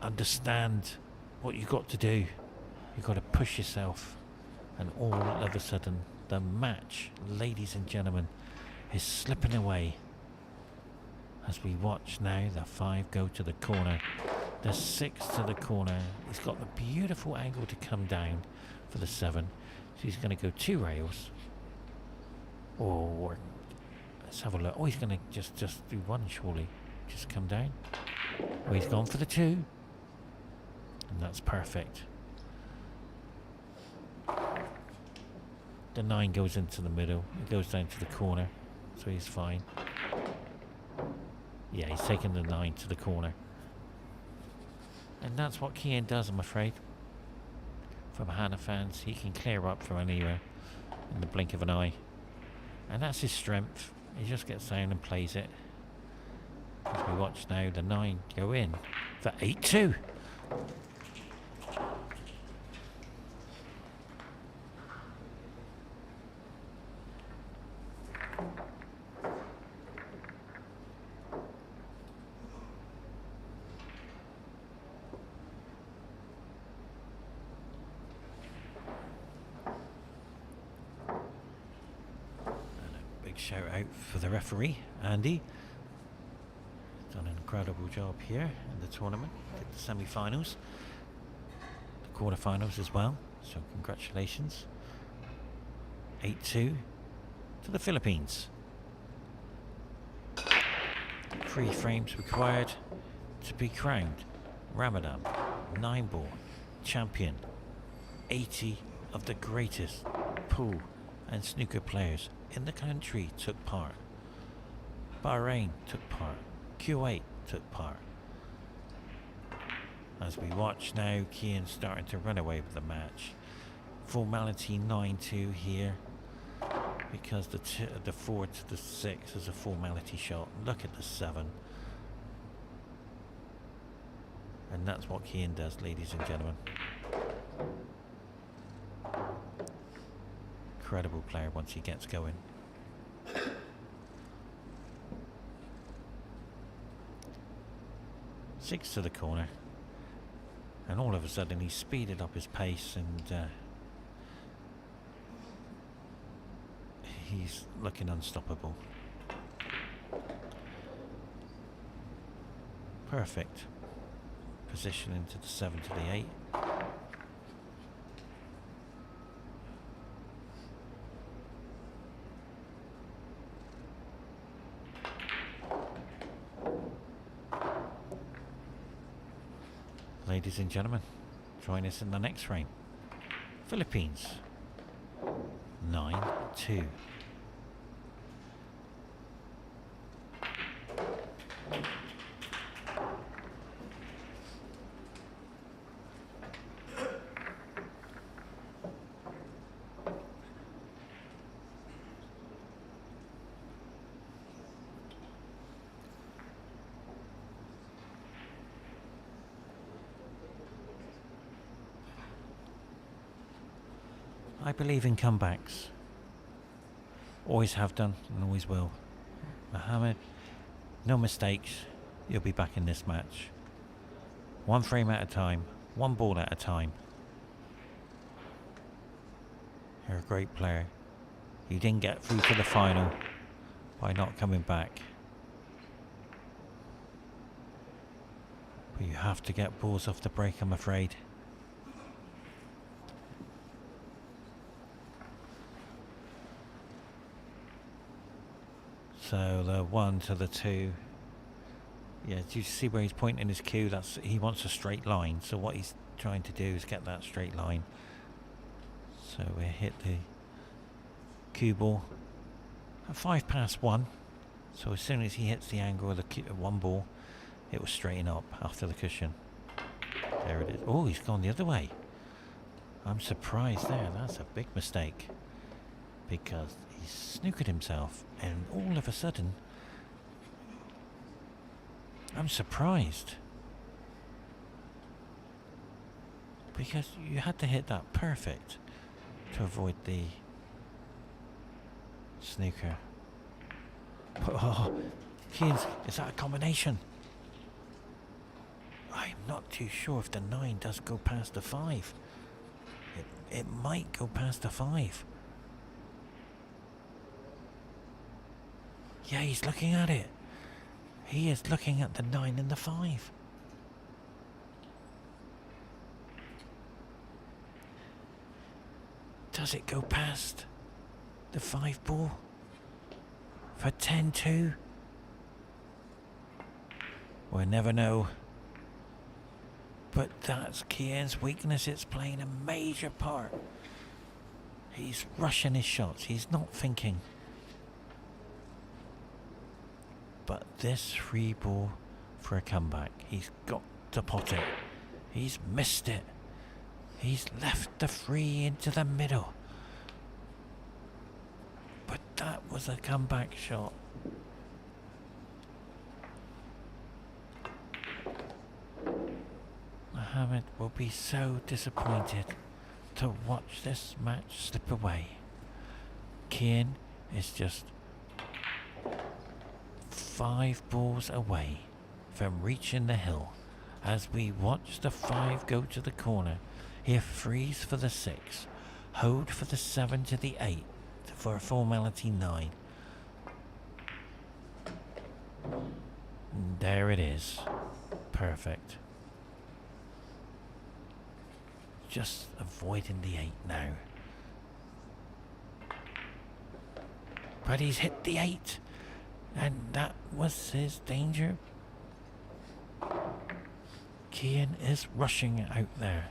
understand what you've got to do. You've got to push yourself. And all of a sudden, the match, ladies and gentlemen, is slipping away. As we watch now, the 5 go to the corner. The 6 to the corner. He's got the beautiful angle to come down for the 7. So he's going to go 2 rails. Or, let's have a look. Oh, he's going to just do 1, surely. Just come down. Oh, he's gone for the 2. And that's perfect. The 9 goes into the middle. It goes down to the corner. So he's fine. Yeah, he's taking the 9 to the corner. And that's what Kian does, I'm afraid. For Mahana fans, he can clear up from anywhere in the blink of an eye. And that's his strength. He just gets down and plays it. As we watch now, the 9 go in for 8-2. Shout out for the referee, Andy. Done an incredible job here in the tournament. Did the semi-finals, the quarter-finals as well. So congratulations. 8-2 to the Philippines. 3 frames required to be crowned Ramadan 9-ball champion. 80 of the greatest pool and snooker players in the country took part. Bahrain took part. Kuwait took part. As we watch now, Kian starting to run away with the match. Formality 9-2 here. because the 4 to the 6 is a formality shot. Look at the 7. And that's what Kian does, ladies and gentlemen. Incredible player once he gets going. Six to the corner. And all of a sudden he speeded up his pace and he's looking unstoppable. Perfect position into the 7 to the 8. Ladies and gentlemen, join us in the next frame. Philippines 9-2. I believe in comebacks. Always have done and always will. Mohammed, no mistakes. You'll be back in this match. One frame at a time, one ball at a time. You're a great player. You didn't get through to the final by not coming back. But you have to get balls off the break, I'm afraid. So the 1 to the 2. Yeah, do you see where he's pointing his cue? That's, he wants a straight line. So what he's trying to do is get that straight line. So we hit the cue ball at 5 past 1. So as soon as he hits the angle of the one ball, it will straighten up after the cushion. There it is. Oh, he's gone the other way. I'm surprised there. That's a big mistake. Because he snookered himself, and all of a sudden, I'm surprised. Because you had to hit that perfect to avoid the snooker. Oh, Kian, is that a combination? I'm not too sure if the 9 does go past the 5. It might go past the 5. Yeah, he's looking at it. He is looking at the 9 and the 5. Does it go past the 5 ball for 10-2? We'll never know. But that's Kian's weakness. It's playing a major part. He's rushing his shots. He's not thinking. But this free ball for a comeback, he's got to pot it. He's missed it. He's left the free into the middle. But that was a comeback shot. Mohammed will be so disappointed to watch this match slip away. Kian is just 5 balls away from reaching the hill. As we watch the 5 go to the corner, he frees for the 6, hold for the 7 to the 8 for a formality 9. And there it is. Perfect. Just avoiding the 8 now. But he's hit the 8. And that was his danger. Kian is rushing out there.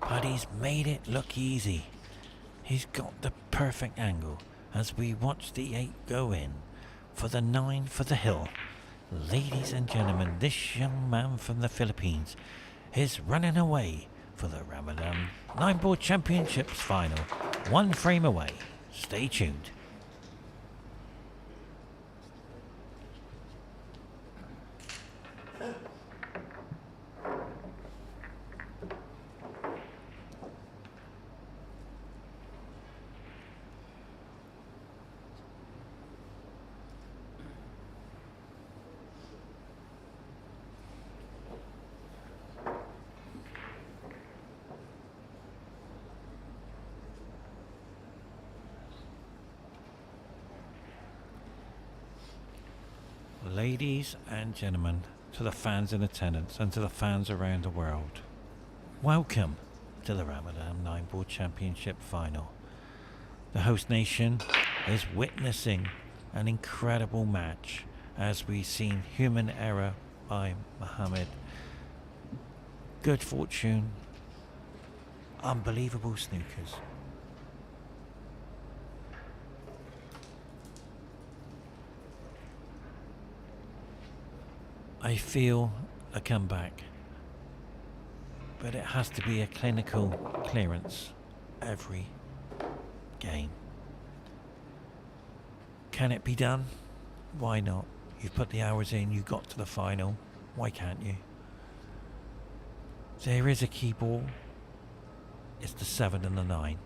But he's made it look easy. He's got the perfect angle as we watch the 8 go in for the 9 for the hill. Ladies and gentlemen, this young man from the Philippines is running away for the Ramadan 9-ball championships final. 1 frame away. Stay tuned. Ladies and gentlemen, to the fans in attendance and to the fans around the world, welcome to the Ramadan 9-ball championship final. The host nation is witnessing an incredible match as we've seen human error by Mohammed, good fortune, unbelievable snookers. I feel a comeback, but it has to be a clinical clearance every game. Can it be done? Why not? You've put the hours in, you got to the final, why can't you? There is a key ball, it's the 7 and the 9.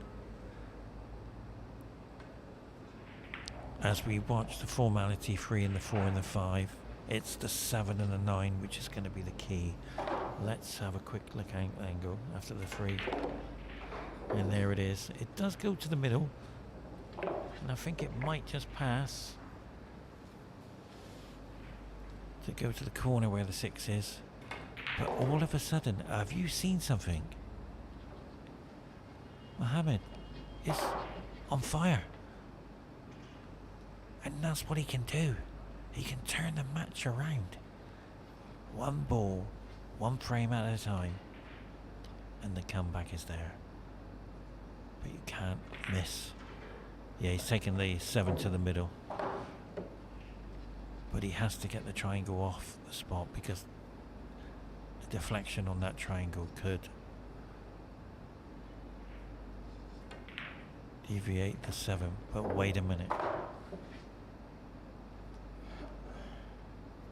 As we watch the formality 3 and the 4 and the 5, it's the 7 and the 9 which is going to be the key. Let's have a quick look angle after the 3. And there it is. It does go to the middle. And I think it might just pass to go to the corner where the 6 is. But all of a sudden, have you seen something? Mohammed is on fire. And that's what he can do. He can turn the match around. 1 ball, 1 frame at a time, and the comeback is there. But you can't miss. Yeah, he's taken the 7 to the middle. But he has to get the triangle off the spot because the deflection on that triangle could deviate the 7. But wait a minute.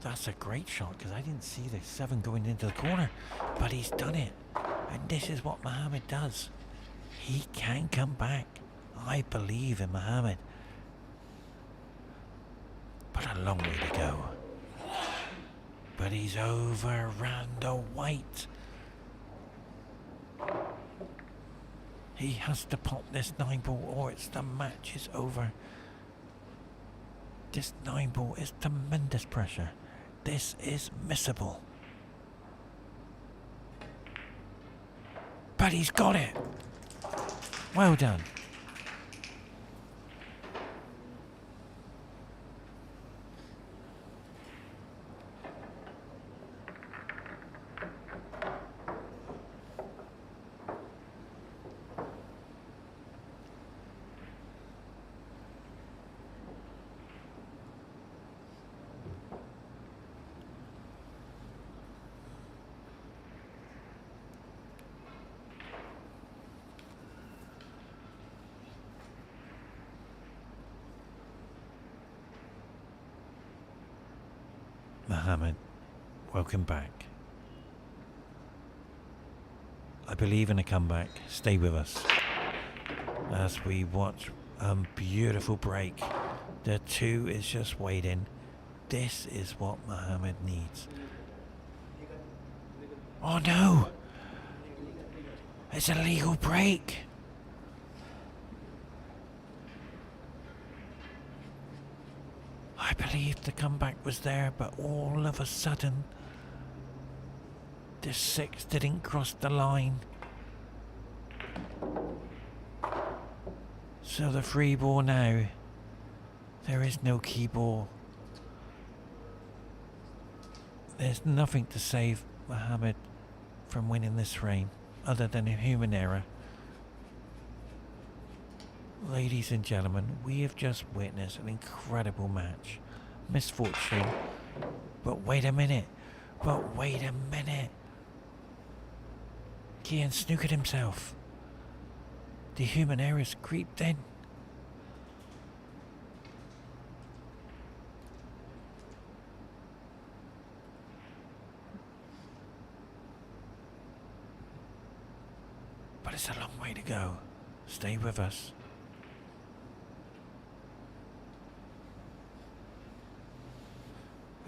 That's a great shot because I didn't see the 7 going into the corner, but he's done it. And this is what Mohammed does. He can come back. I believe in Mohammed. But a long way to go. But he's overrun the white. He has to pop this 9-ball or it's the match is over. This 9-ball is tremendous pressure. This is missable. But he's got it. Well done. Mohammed, welcome back. I believe in a comeback. Stay with us as we watch a beautiful break. The 2 is just waiting. This is what Mohammed needs. Oh no! It's a legal break! I believed the comeback was there, but all of a sudden, the 6 didn't cross the line. So the free ball now, there is no key ball. There's nothing to save Mohammed from winning this frame, other than a human error. Ladies and gentlemen, we have just witnessed an incredible match. misfortune. But wait a minute. But wait a minute. Kian snookered himself. The human errors creeped in. But it's a long way to go. Stay with us.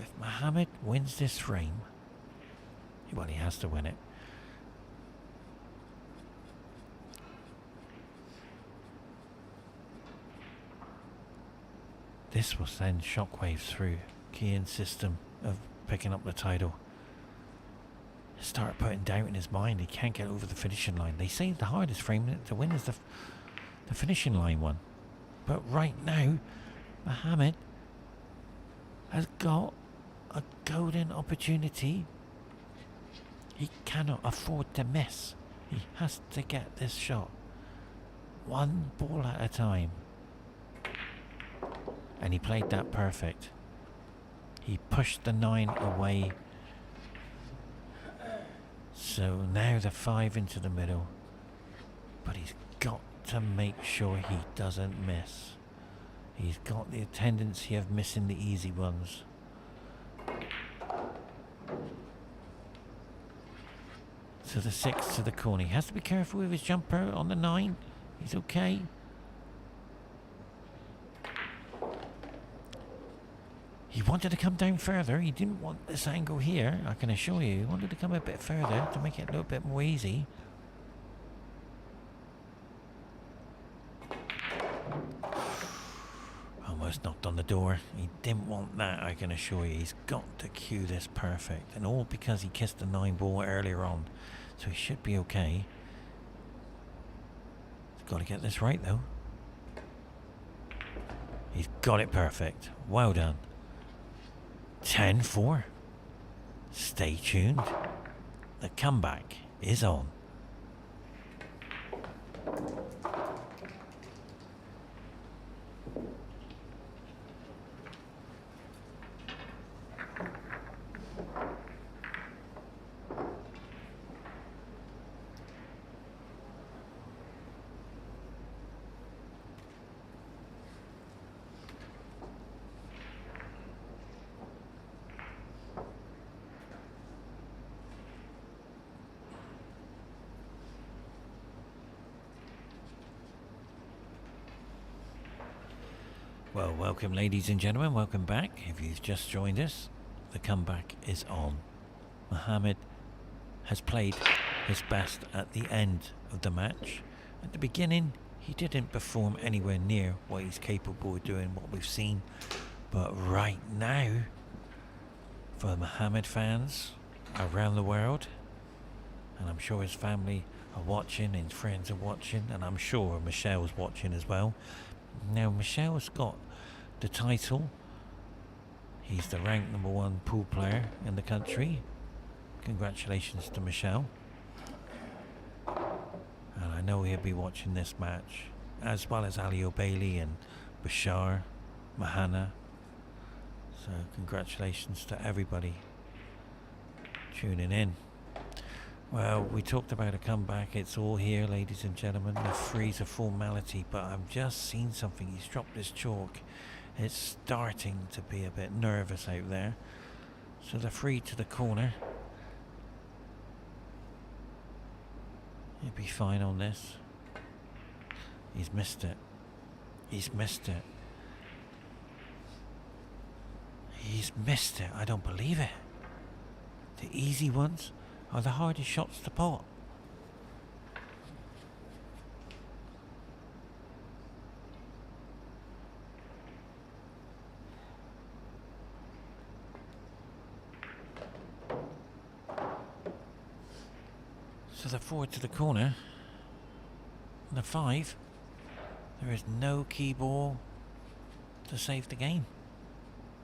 If Mohammed wins this frame, well, he has to win it. This will send shockwaves through Kian's system of picking up the title. Start putting doubt in his mind. He can't get over the finishing line. They say the hardest frame to win is the finishing line one. But right now, Mohammed has got a golden opportunity. He cannot afford to miss. He has to get this shot. One ball at a time. And he played that perfect. He pushed the 9 away. So now the 5 into the middle. But he's got to make sure he doesn't miss. He's got the tendency of missing the easy ones. So the 6 to the corner. He has to be careful with his jumper on the 9. He's okay. He wanted to come down further. He didn't want this angle here, I can assure you. He wanted to come a bit further to make it a little bit more easy. Almost knocked on the door. He didn't want that, I can assure you. He's got to cue this perfect. And all because he kissed the 9 ball earlier on. So he should be okay. He's got to get this right though. He's got it perfect. Well done. 10-4. Stay tuned. The comeback is on. Well, welcome ladies and gentlemen, welcome back. If you've just joined us, the comeback is on. Mohammed has played his best at the end of the match. At the beginning, he didn't perform anywhere near what he's capable of doing, what we've seen. But right now, for Mohammed fans around the world, and I'm sure his family are watching, his friends are watching, and I'm sure Michelle's watching as well. Now Michelle's got the title. He's the ranked #1 pool player in the country. Congratulations to Michelle. And I know he'll be watching this match, as well as Ali O'Bailey and Bashar, Mahana. So congratulations to everybody tuning in. Well, we talked about a comeback. It's all here, ladies and gentlemen. The free's a formality, but I've just seen something. He's dropped his chalk. It's starting to be a bit nervous out there. So the free to the corner. He'll be fine on this. He's missed it. He's missed it. He's missed it. I don't believe it. The easy ones are the hardest shots to pot. So the 4 to the corner, and the 5, there is no key ball to save the game.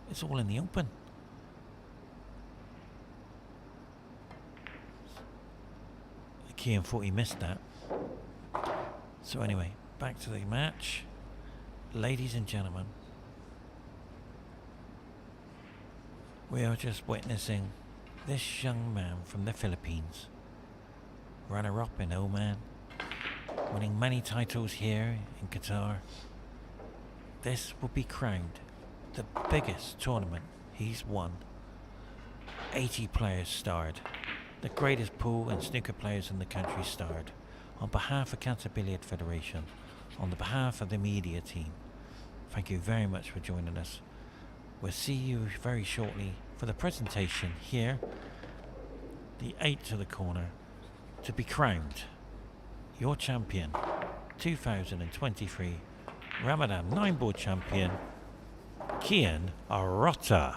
It's all in the open. Kian thought he missed that. So anyway, back to the match. Ladies and gentlemen, We are just witnessing this young man from the Philippines, runner-up in Oman, winning many titles here in Qatar. This will be crowned the biggest tournament he's won. 80 players starred. The greatest pool and snooker players in the country starred. On behalf of Qatar Billiard Federation, on the behalf of the media team, thank you very much for joining us. We'll see you very shortly for the presentation here, the 8 to the corner, to be crowned your champion 2023 Ramadan 9-board champion, Kian ROTA.